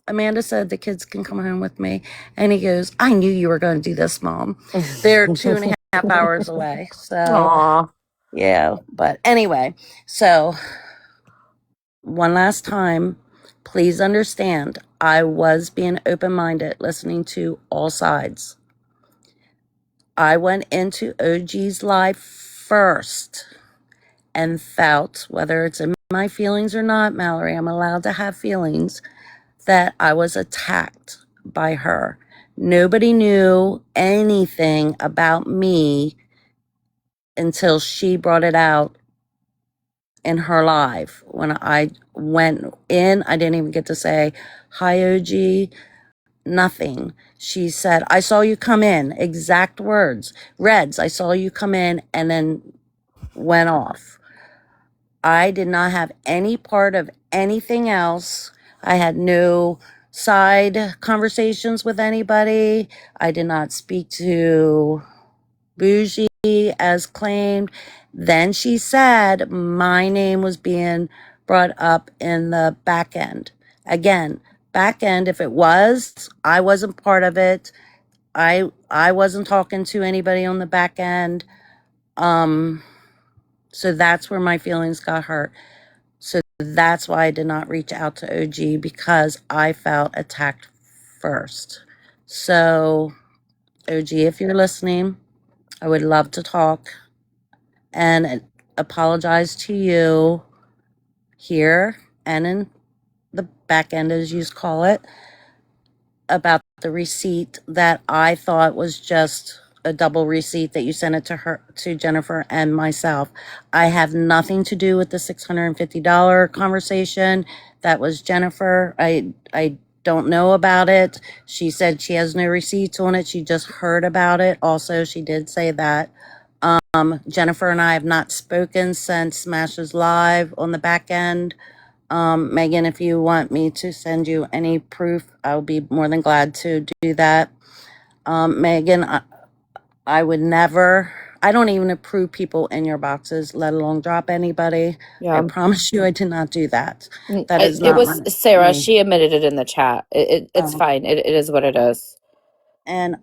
Speaker 8: Amanda said the kids can come home with me. And he goes, "I knew you were going to do this, Mom." They're 2.5 hours away. So,
Speaker 1: Aw.
Speaker 8: yeah. But anyway, so one last time, please understand, I was being open minded, listening to all sides. I went into OG's life first and felt, whether it's in my feelings or not, Mallory, I'm allowed to have feelings, that I was attacked by her. Nobody knew anything about me until she brought it out in her live. When I went in, I didn't even get to say, "Hi, OG," nothing. She said, "I saw you come in," exact words. "Reds, I saw you come in," and then went off. I did not have any part of anything else. I had no side conversations with anybody. I did not speak to Bougie as claimed. Then she said my name was being brought up in the back end. Again, back end, if it was, I wasn't part of it. I wasn't talking to anybody on the back end. So that's where my feelings got hurt. So that's why I did not reach out to OG, because I felt attacked first. So, OG, if you're listening, I would love to talk and apologize to you here and in the back end, as you call it, about the receipt that I thought was just a double receipt that you sent it to Jennifer and myself. I have nothing to do with the $650 conversation. That was Jennifer. I don't know about it. She said she has no receipts on it. She just heard about it. Also, she did say that. Jennifer and I have not spoken since Smashes Live on the back end. Megan, if you want me to send you any proof, I'll be more than glad to do that. Megan, I would never, I don't even approve people in your boxes, let alone drop anybody. I
Speaker 1: Yeah.
Speaker 8: promise you I did not do that. That is
Speaker 1: It
Speaker 8: not
Speaker 1: was Sarah.
Speaker 8: me.
Speaker 1: She admitted it in the chat. It's fine. It is what it is.
Speaker 8: And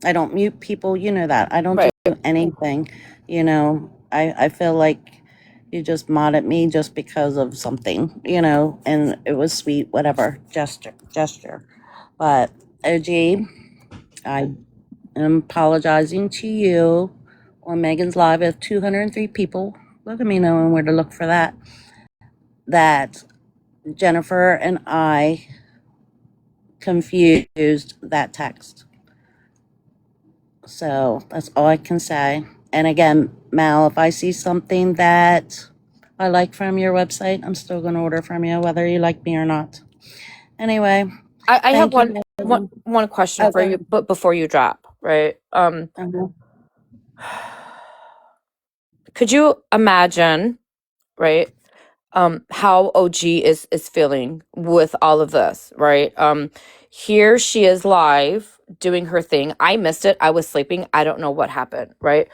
Speaker 8: I don't mute people, you know that. I don't
Speaker 1: Right.
Speaker 8: do anything, you know. I feel like you just mod at me just because of something, you know, and it was sweet, whatever, gesture. But OG, I am apologizing to you on Megan's Live of 203 people. Look at me knowing where to look for that. That Jennifer and I confused that text. So that's all I can say. And again, Mal, if I see something that I like from your website, I'm still going to order from you, whether you like me or not. Anyway,
Speaker 1: I have
Speaker 8: thank you.
Speaker 1: one question for you, but before you drop, right? Could you imagine, right? How OG is feeling with all of this, right? Here she is live doing her thing. I missed it. I was sleeping. I don't know what happened, right?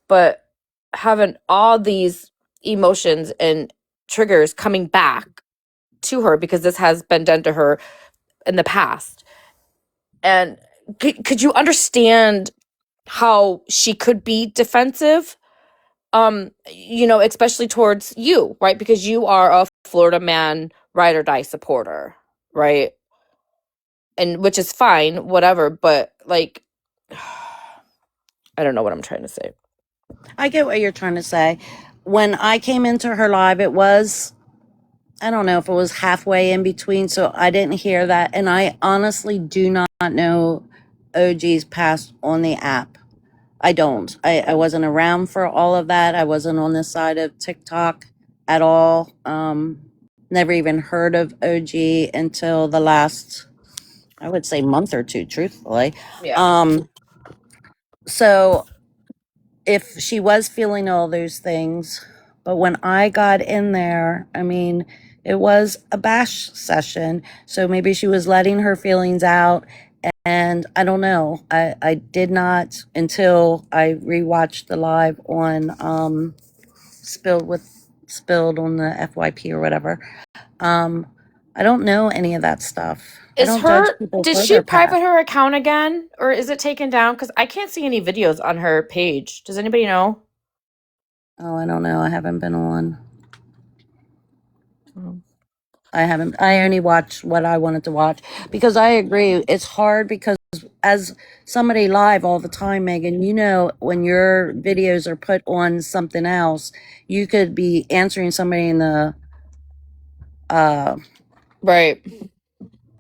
Speaker 1: But having all these emotions and triggers coming back to her because this has been done to her in the past. And could you understand how she could be defensive? Especially towards you, right? Because you are a Florida man ride or die supporter, right? And which is fine, whatever, but like I don't know what I'm trying to say.
Speaker 8: I get what you're trying to say. When I came into her live, it was, I don't know if it was halfway in between, so I didn't hear that. And I honestly do not know OG's past on the app. I don't. I wasn't around for all of that. I wasn't on this side of TikTok at all. Never even heard of OG until the last, I would say, month or two, truthfully.
Speaker 1: Yeah.
Speaker 8: So if she was feeling all those things, but when I got in there, I mean, it was a bash session. So maybe she was letting her feelings out. And I don't know. I did not until I rewatched the live on spilled on the FYP or whatever. I don't know any of that stuff. I don't judge people
Speaker 1: Did
Speaker 8: for
Speaker 1: she
Speaker 8: their past.
Speaker 1: private her account again or is it taken down? Because I can't see any videos on her page. Does anybody know?
Speaker 8: Oh, I don't know. I haven't been on.
Speaker 1: Oh.
Speaker 8: I haven't. I only watched what I wanted to watch because I agree. It's hard because as somebody live all the time, Megan, you know, when your videos are put on something else, you could be answering somebody
Speaker 1: Right.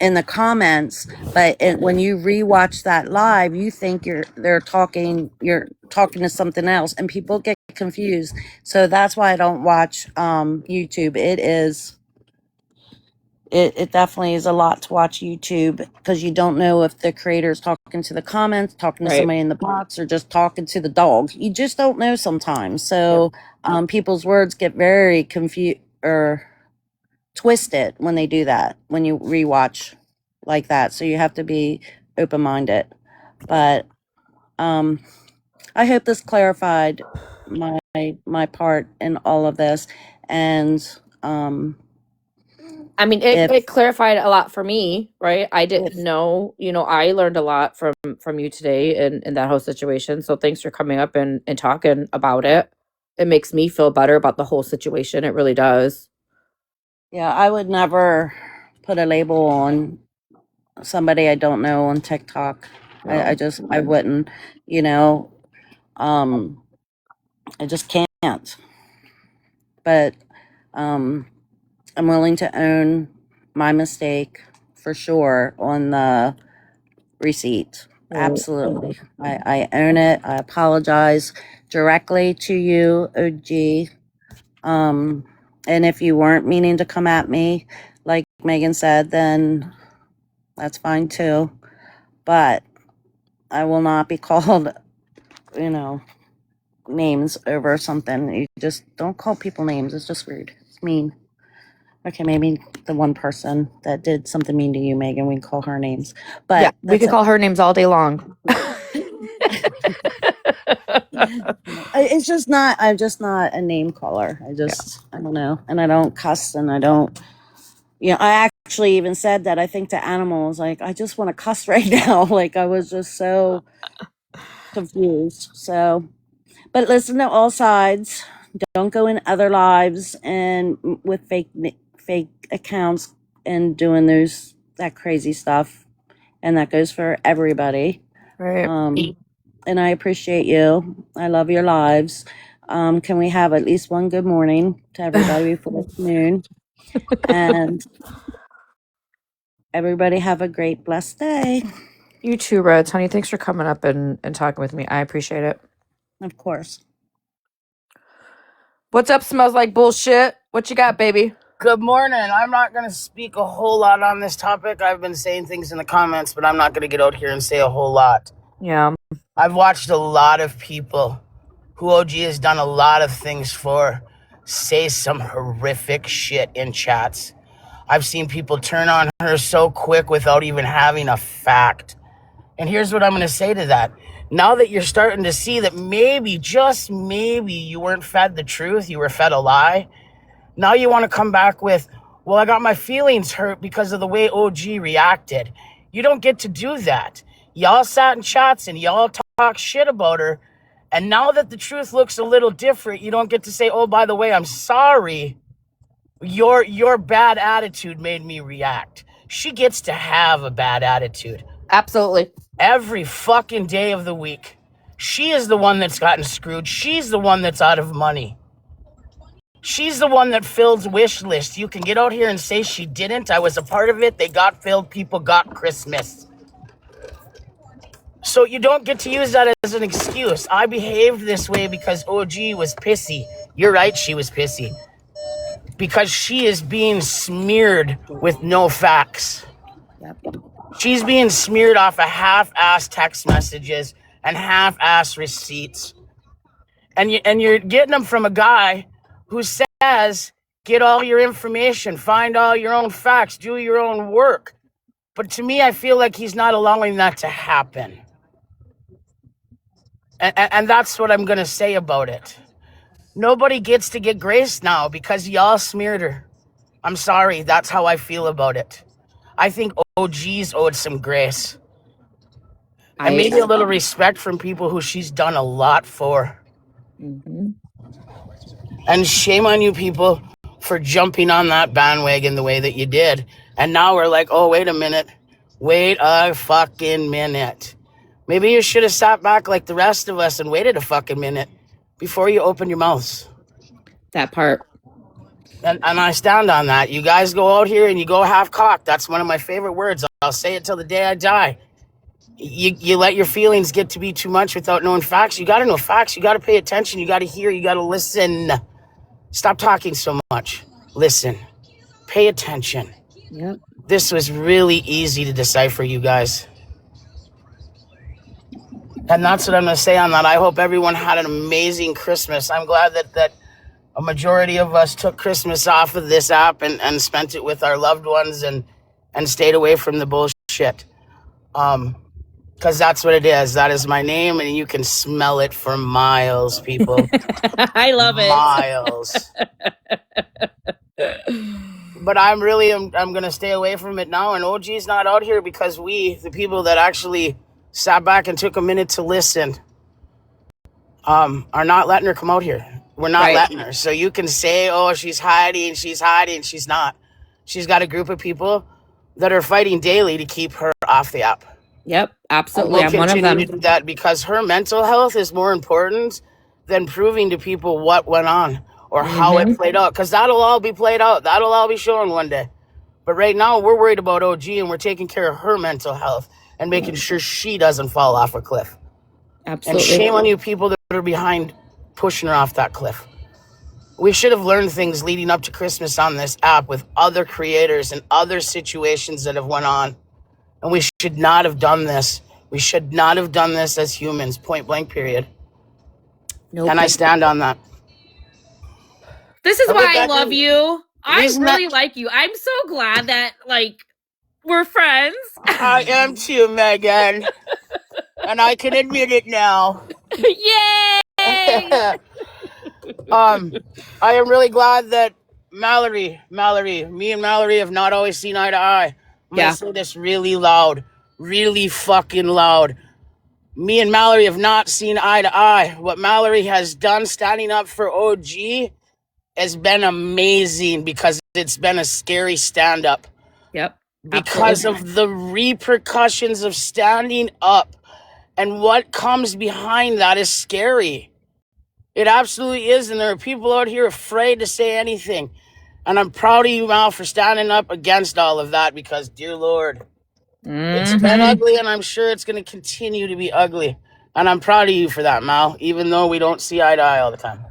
Speaker 8: in the comments, but when you rewatch that live, you think you're talking to something else, and people get confused. So that's why I don't watch YouTube. It definitely is a lot to watch YouTube because you don't know if the creator is talking to the comments, talking to
Speaker 1: Right.
Speaker 8: somebody in the box, or just talking to the dog. You just don't know sometimes. So people's words get very confused or twisted when they do that, when you rewatch like that. So you have to be open minded. But I hope this clarified my part in all of this. And
Speaker 1: I mean,
Speaker 8: if
Speaker 1: it clarified a lot for me, right? I didn't know, I learned a lot from you today in that whole situation. So thanks for coming up and talking about it. It makes me feel better about the whole situation. It really does.
Speaker 8: yeah, I would never put a label on somebody I don't know on TikTok. I wouldn't, you know, I just can't. But um, I'm willing to own my mistake for sure on the receipt. Absolutely. I own it. I apologize directly to you, OG. And if you weren't meaning to come at me, like Megan said, then that's fine too. But I will not be called, names over something. You just don't call people names. It's just rude. It's mean. Okay, maybe the one person that did something mean to you, Megan, we can call her names. But
Speaker 1: Yeah, we could call her names all day long.
Speaker 8: It's just not. I'm just not a name caller. I don't know, and I don't cuss, and I don't. I actually even said that I think to animals, like I just want to cuss right now. Like I was just so confused. So, but listen to all sides. Don't go in other lives and with fake accounts and doing that crazy stuff. And that goes for everybody.
Speaker 1: Right.
Speaker 8: And I appreciate you. I love your lives. Can we have at least one good morning to everybody before it's noon? And everybody have a great, blessed day.
Speaker 1: You too, Reds, honey. Thanks for coming up and talking with me. I appreciate it.
Speaker 8: Of course.
Speaker 1: What's up, smells like bullshit? What you got, baby?
Speaker 9: Good morning. I'm not going to speak a whole lot on this topic. I've been saying things in the comments, but I'm not going to get out here and say a whole lot.
Speaker 1: Yeah.
Speaker 9: I've watched a lot of people who OG has done a lot of things for say some horrific shit in chats. I've seen people turn on her so quick without even having a fact. And here's what I'm going to say to that. Now that you're starting to see that maybe, just maybe, you weren't fed the truth, you were fed a lie, now you want to come back with, well, I got my feelings hurt because of the way OG reacted. You don't get to do that. Y'all sat in chats and y'all talk shit about her. And now that the truth looks a little different, you don't get to say, oh, by the way, I'm sorry. Your bad attitude made me react. She gets to have a bad attitude.
Speaker 1: Absolutely.
Speaker 9: Every fucking day of the week. She is the one that's gotten screwed. She's the one that's out of money. She's the one that fills wish lists. You can get out here and say she didn't. I was a part of it. They got filled. People got Christmas. So you don't get to use that as an excuse. I behaved this way because OG was pissy. You're right, she was pissy. Because she is being smeared with no facts.
Speaker 8: Yep.
Speaker 9: She's being smeared off of half-ass text messages and half-ass receipts. And you're getting them from a guy who says, get all your information, find all your own facts, do your own work. But to me, I feel like he's not allowing that to happen. And that's what I'm going to say about it. Nobody gets to get grace now because y'all smeared her. I'm sorry, that's how I feel about it. I think OG's owed some grace. And maybe a little respect from people who she's done a lot for.
Speaker 1: Mm-hmm.
Speaker 9: And shame on you people for jumping on that bandwagon the way that you did. And now we're like, oh, wait a minute. Wait a fucking minute. Maybe you should have sat back like the rest of us and waited a fucking minute before you open your mouths.
Speaker 1: That part.
Speaker 9: And I stand on that. You guys go out here and you go half-cocked. That's one of my favorite words. I'll say it till the day I die. You let your feelings get to be too much without knowing facts. You got to know facts. You got to pay attention. You got to hear. You got to listen. Stop talking so much. Listen. Pay attention.
Speaker 1: Yep.
Speaker 9: This was really easy to decipher, you guys. And that's what I'm going to say on that. I hope everyone had an amazing Christmas. I'm glad that a majority of us took Christmas off of this app and spent it with our loved ones and stayed away from the bullshit. Because that's what it is. That is my name, and you can smell it for miles, people.
Speaker 1: I love it.
Speaker 9: Miles. But I'm going to stay away from it now. And OG's not out here because we, the people that actually sat back and took a minute to listen, are not letting her come out here. We're not letting her. So you can say, oh, she's hiding. She's not. She's got a group of people that are fighting daily to keep her off the app.
Speaker 1: Yep, absolutely.
Speaker 9: We'll
Speaker 1: I'm one of them.
Speaker 9: to do that because her mental health is more important than proving to people what went on or how it played out. Because that'll all be played out. That'll all be shown one day. But right now, we're worried about OG and we're taking care of her mental health. and making sure she doesn't fall off a cliff.
Speaker 1: Absolutely.
Speaker 9: And shame on you people that are behind pushing her off that cliff. We should have learned things leading up to Christmas on this app with other creators and other situations that have went on. And we should not have done this. We should not have done this as humans, point blank, period.
Speaker 1: Nope.
Speaker 9: And I stand on that.
Speaker 1: This is
Speaker 9: But
Speaker 1: why
Speaker 9: with
Speaker 1: I
Speaker 9: that
Speaker 1: love
Speaker 9: being-
Speaker 1: you. I
Speaker 9: reason
Speaker 1: really like you. I'm so glad that, like, we're friends.
Speaker 9: I am too, Megan. And I can admit it now.
Speaker 1: Yay!
Speaker 9: I am really glad that Mallory, me and Mallory have not always seen eye to eye. I'm
Speaker 1: Yeah.
Speaker 9: gonna say this really loud, really fucking loud. Me and Mallory have not seen eye to eye. What Mallory has done standing up for OG has been amazing because it's been a scary stand up.
Speaker 1: Yep.
Speaker 9: Because
Speaker 1: Absolutely.
Speaker 9: of the repercussions of standing up, and what comes behind that is scary. It absolutely is, and there are people out here afraid to say anything. And I'm proud of you, Mal, for standing up against all of that because, dear Lord, it's been ugly, and I'm sure it's going to continue to be ugly. And I'm proud of you for that, Mal, even though we don't see eye to eye all the time.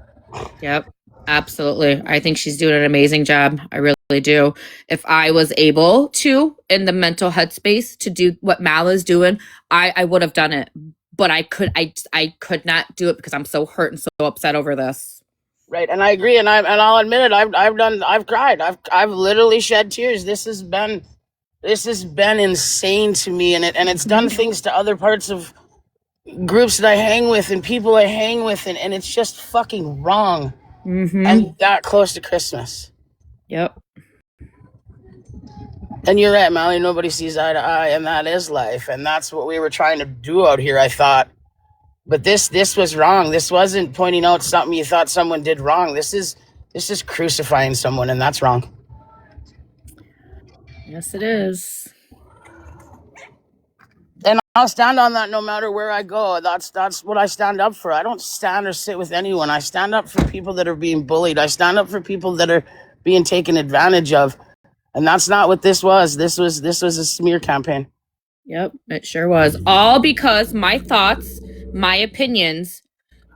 Speaker 1: Yep. Absolutely. I think she's doing an amazing job. I really do. If I was able to, in the mental headspace, to do what Mal is doing, I would have done it. But I could not do it because I'm so hurt and so upset over this.
Speaker 9: Right, and I agree, and I'll admit it. I've cried. I've literally shed tears. This has been insane to me, and it's done things to other parts of groups that I hang with and people I hang with, and it's just fucking wrong. And that close to Christmas.
Speaker 1: Yep.
Speaker 9: And you're right, Molly. Nobody sees eye to eye, and that is life, and that's what we were trying to do out here, I thought. But this was wrong. This wasn't pointing out something you thought someone did wrong. This is crucifying someone, and that's wrong.
Speaker 1: Yes, it is.
Speaker 9: And I'll stand on that no matter where I go. That's what I stand up for. I don't stand or sit with anyone. I stand up for people that are being bullied. I stand up for people that are being taken advantage of. And that's not what this was. This was a smear campaign.
Speaker 1: Yep, it sure was. All because my thoughts, my opinions,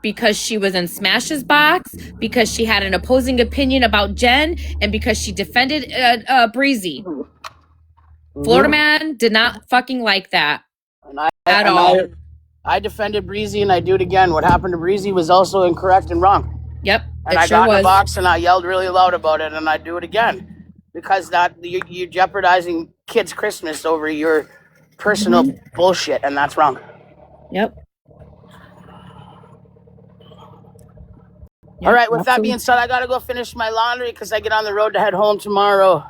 Speaker 1: because she was in Smash's box, because she had an opposing opinion about Jen, and because she defended Breezy. Florida man did not fucking like that at all.
Speaker 9: I defended Breezy, and I do it again. What happened to Breezy was also incorrect and wrong.
Speaker 1: Yep,
Speaker 9: and I got in the box and I yelled really loud about it, and I do it again because that you're jeopardizing kids' Christmas over your personal bullshit, and that's wrong.
Speaker 1: Yep.
Speaker 9: All right. With that being said, I gotta go finish my laundry because I get on the road to head home tomorrow.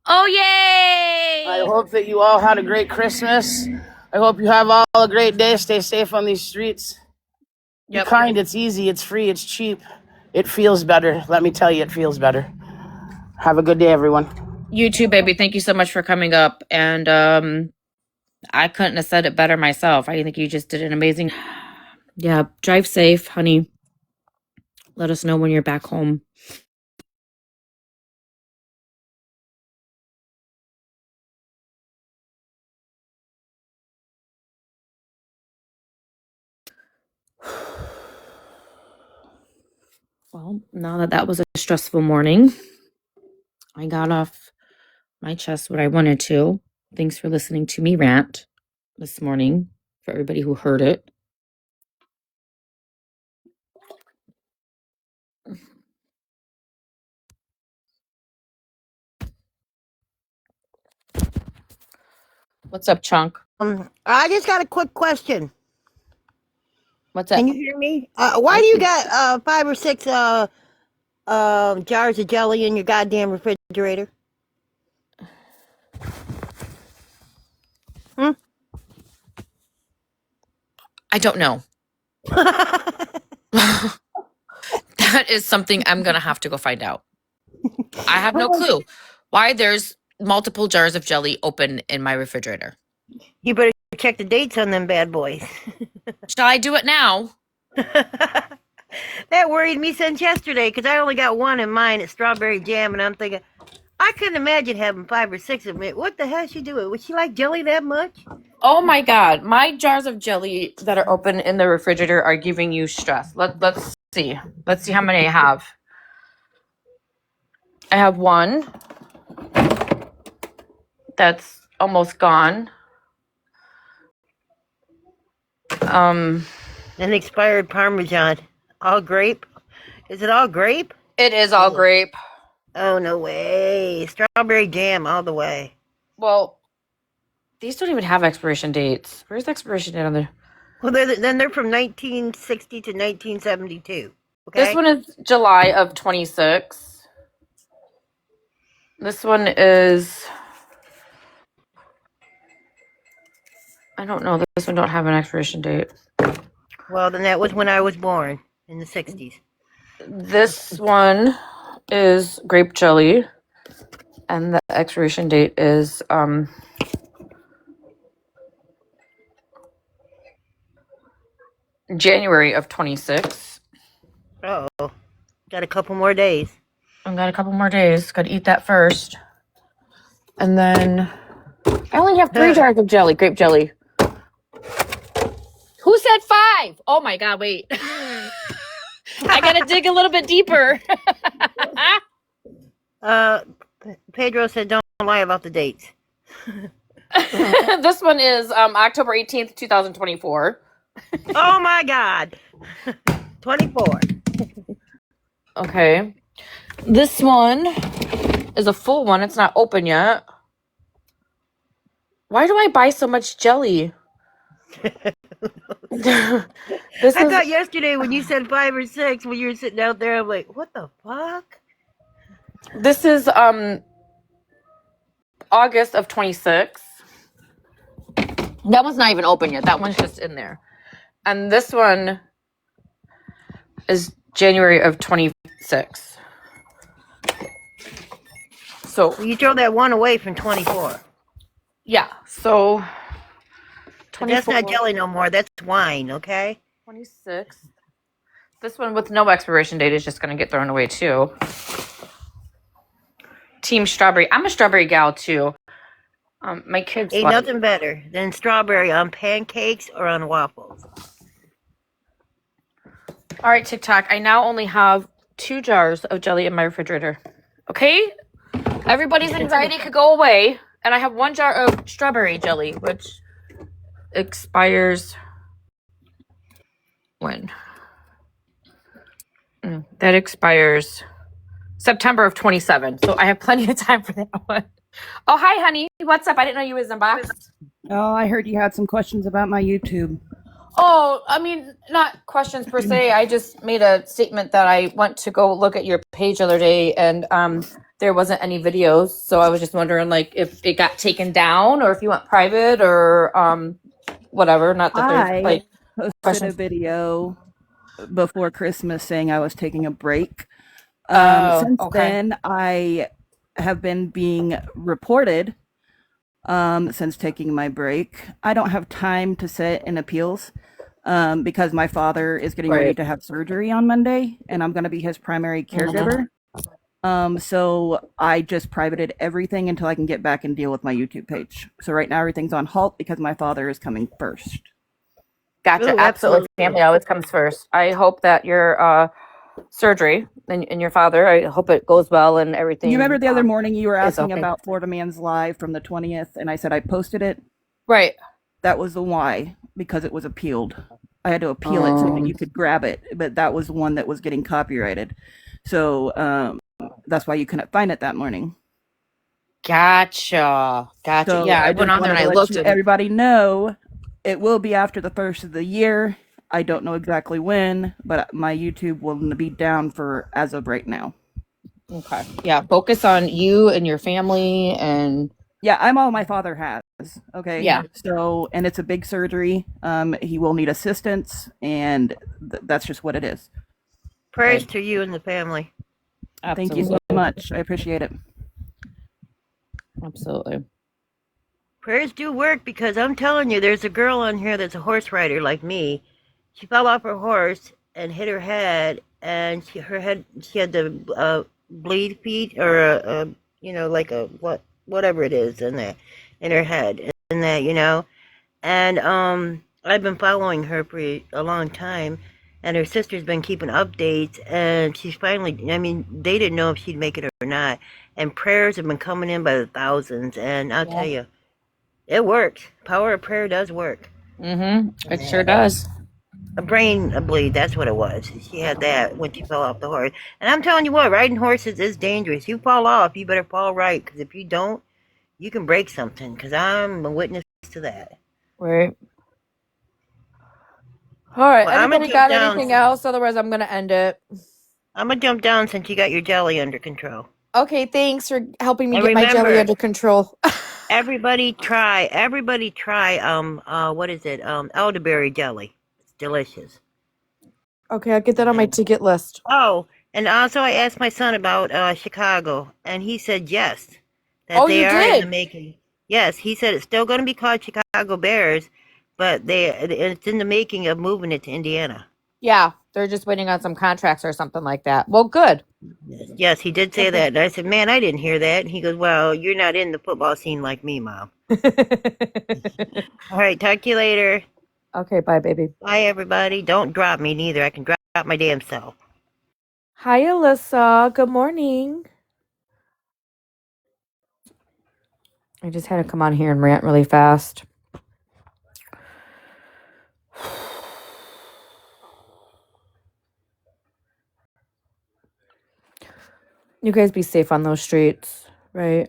Speaker 1: Oh yay!
Speaker 9: I hope that you all had a great Christmas. I hope you have all a great day. Stay safe on these streets. Be kind. It's easy. It's free. It's cheap. It feels better. Let me tell you, it feels better. Have a good day, everyone.
Speaker 1: You too, baby. Thank you so much for coming up. And I couldn't have said it better myself. I think you just did an amazing. Yeah, drive safe, honey. Let us know when you're back home. Well, now that was a stressful morning, I got off my chest what I wanted to. Thanks for listening to me rant this morning, for everybody who heard it. What's up, Chunk?
Speaker 10: I just got a quick question.
Speaker 1: What's up?
Speaker 10: Can you hear me? Why do you got 5 or 6 jars of jelly in your goddamn refrigerator?
Speaker 1: I don't know. That is something I'm going to have to go find out. I have no clue why there's multiple jars of jelly open in my refrigerator.
Speaker 10: You better check the dates on them bad boys.
Speaker 1: Shall I do it now?
Speaker 10: That worried me since yesterday because I only got one in mine. It's strawberry jam, and I'm thinking, I couldn't imagine having 5 or 6 of them. What the hell she doing? Would she like jelly that much?
Speaker 1: Oh my God. My jars of jelly that are open in the refrigerator are giving you stress. Let's see. Let's see how many I have. I have one that's almost gone.
Speaker 10: An expired Parmesan. All grape? Is it all grape?
Speaker 1: It is all grape.
Speaker 10: Oh, no way. Strawberry jam all the way.
Speaker 1: Well, these don't even have expiration dates. Where's the expiration date on there?
Speaker 10: Well, then they're from 1960 to 1972. Okay.
Speaker 1: This one is July of 26. This one is, I don't know. This one don't have an expiration date.
Speaker 10: Well, then that was when I was born in the 60s.
Speaker 1: This one is grape jelly, and the expiration date is January of 26.
Speaker 10: Oh, got a couple more days.
Speaker 1: I've got a couple more days. Got to eat that first. And then I only have 3 jars of jelly, grape jelly. Who said 5? Oh my God, wait. I got to dig a little bit deeper.
Speaker 10: Pedro said don't lie about the dates.
Speaker 1: This one is October 18th, 2024.
Speaker 10: Oh my God. 24.
Speaker 1: Okay. This one is a full one. It's not open yet. Why do I buy so much jelly?
Speaker 10: I thought yesterday when you said 5 or 6, when you were sitting out there, I'm like, what the fuck?
Speaker 1: This is August of 26. That one's not even open yet. That one's just in there. And this one is January of 26. So
Speaker 10: you throw that one away from 24.
Speaker 1: Yeah. So
Speaker 10: that's not jelly no more. That's wine, okay?
Speaker 1: 26. This one with no expiration date is just going to get thrown away too. Team strawberry. I'm a strawberry gal too. My kids
Speaker 10: ain't nothing better than strawberry on pancakes or on waffles.
Speaker 1: All right, TikTok. I now only have 2 jars of jelly in my refrigerator. Okay? Everybody's anxiety could go away. And I have 1 jar of strawberry jelly, which expires when? That expires September of 27. So I have plenty of time for that one. Oh, hi, honey. What's up? I didn't know you was in box.
Speaker 11: Oh, I heard you had some questions about my YouTube.
Speaker 1: Oh, I mean, not questions per se. I just made a statement that I went to go look at your page the other day, and there wasn't any videos. So I was just wondering, like, if it got taken down, or if you went private, or whatever. Not that there's like
Speaker 11: posted
Speaker 1: questions.
Speaker 11: A video before Christmas saying I was taking a break. Since then, I have been being reported since taking my break. I don't have time to sit in appeals because my father is getting ready to have surgery on Monday, and I'm going to be his primary caregiver. So I just privated everything until I can get back and deal with my YouTube page. So right now everything's on halt because my father is coming first.
Speaker 1: Gotcha. Ooh, absolutely. Family always comes first. I hope that your surgery and your father, I hope it goes well and everything.
Speaker 11: You remember the other morning you were asking about Florida Man's Live from the 20th, and I said I posted it?
Speaker 1: Right.
Speaker 11: That was the why, because it was appealed. I had to appeal it so that you could grab it, but that was one that was getting copyrighted. So that's why you couldn't find it that morning.
Speaker 1: Gotcha. So yeah, I went on there and I looked at
Speaker 11: everybody know it will be after the first of the year. I don't know exactly when, but my YouTube will be down for as of right now.
Speaker 1: Okay. Yeah, focus on you and your family and
Speaker 11: yeah, I'm all my father has. Okay.
Speaker 1: Yeah.
Speaker 11: So, and it's a big surgery. He will need assistance, and that's just what it is.
Speaker 10: Prayers to you and the family.
Speaker 11: Absolutely. Thank you so much. I appreciate it.
Speaker 1: Absolutely.
Speaker 10: Prayers do work, because I'm telling you, there's a girl on here that's a horse rider like me. She fell off her horse and hit her head, and she had the bleed feet, or like whatever it is in her head, and that, And I've been following her for a long time, and her sister's been keeping updates, and she's finally, I mean, they didn't know if she'd make it or not, and prayers have been coming in by the thousands, and I'll tell you, it works. Power of prayer does work.
Speaker 1: It sure does.
Speaker 10: A brain bleed, that's what it was. She had that when she fell off the horse. And I'm telling you what, riding horses is dangerous. You fall off, you better fall right, because if you don't, you can break something, because I'm a witness to that.
Speaker 1: Right. All right.
Speaker 10: Well,
Speaker 1: Anybody got anything else? Otherwise, I'm going to end it.
Speaker 10: I'm going to jump down since you got your jelly under control.
Speaker 1: Okay, thanks for helping me
Speaker 10: And
Speaker 1: get my jelly
Speaker 10: remember,
Speaker 1: under control.
Speaker 10: everybody try, what is it? Elderberry jelly. It's delicious.
Speaker 1: Okay, I'll get that on my ticket list.
Speaker 10: Oh, and also I asked my son about Chicago, and he said yes, that they are in the making. Yes, he said it's still going to be called Chicago Bears, but it's in the making of moving it to Indiana.
Speaker 1: Yeah, they're just waiting on some contracts or something like that. Well, good.
Speaker 10: Yes, he did say that. And I said, man, I didn't hear that. And he goes, well, you're not in the football scene like me, Mom. All right, talk to you later.
Speaker 1: Okay, bye, baby.
Speaker 10: Bye, everybody. Don't drop me neither. I can drop my damn self.
Speaker 1: Hi, Alyssa. Good morning. I just had to come on here and rant really fast. You guys be safe on those streets, right?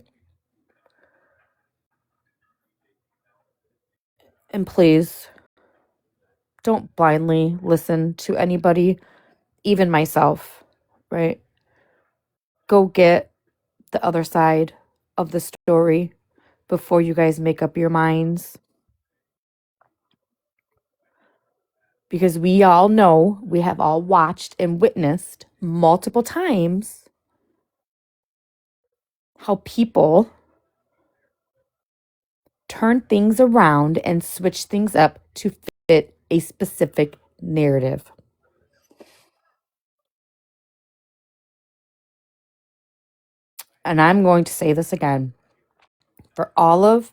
Speaker 1: And please, don't blindly listen to anybody, even myself, right? Go get the other side of the story before you guys make up your minds. Because we all know, we have all watched and witnessed multiple times how people turn things around and switch things up to fit a specific narrative. And I'm going to say this again. For all of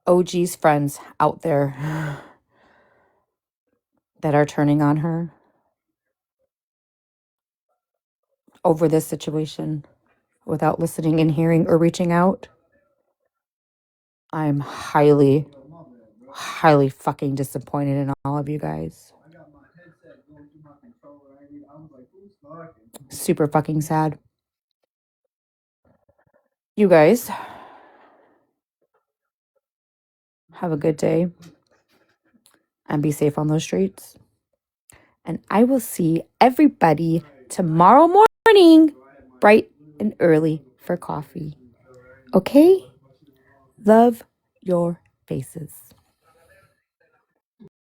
Speaker 1: OG's friends out there that are turning on her over this situation without listening and hearing or reaching out, I'm highly, highly fucking disappointed in all of you guys. Super fucking sad. You guys have a good day and be safe on those streets. And I will see everybody tomorrow morning, bright and early for coffee. Okay? Love your faces.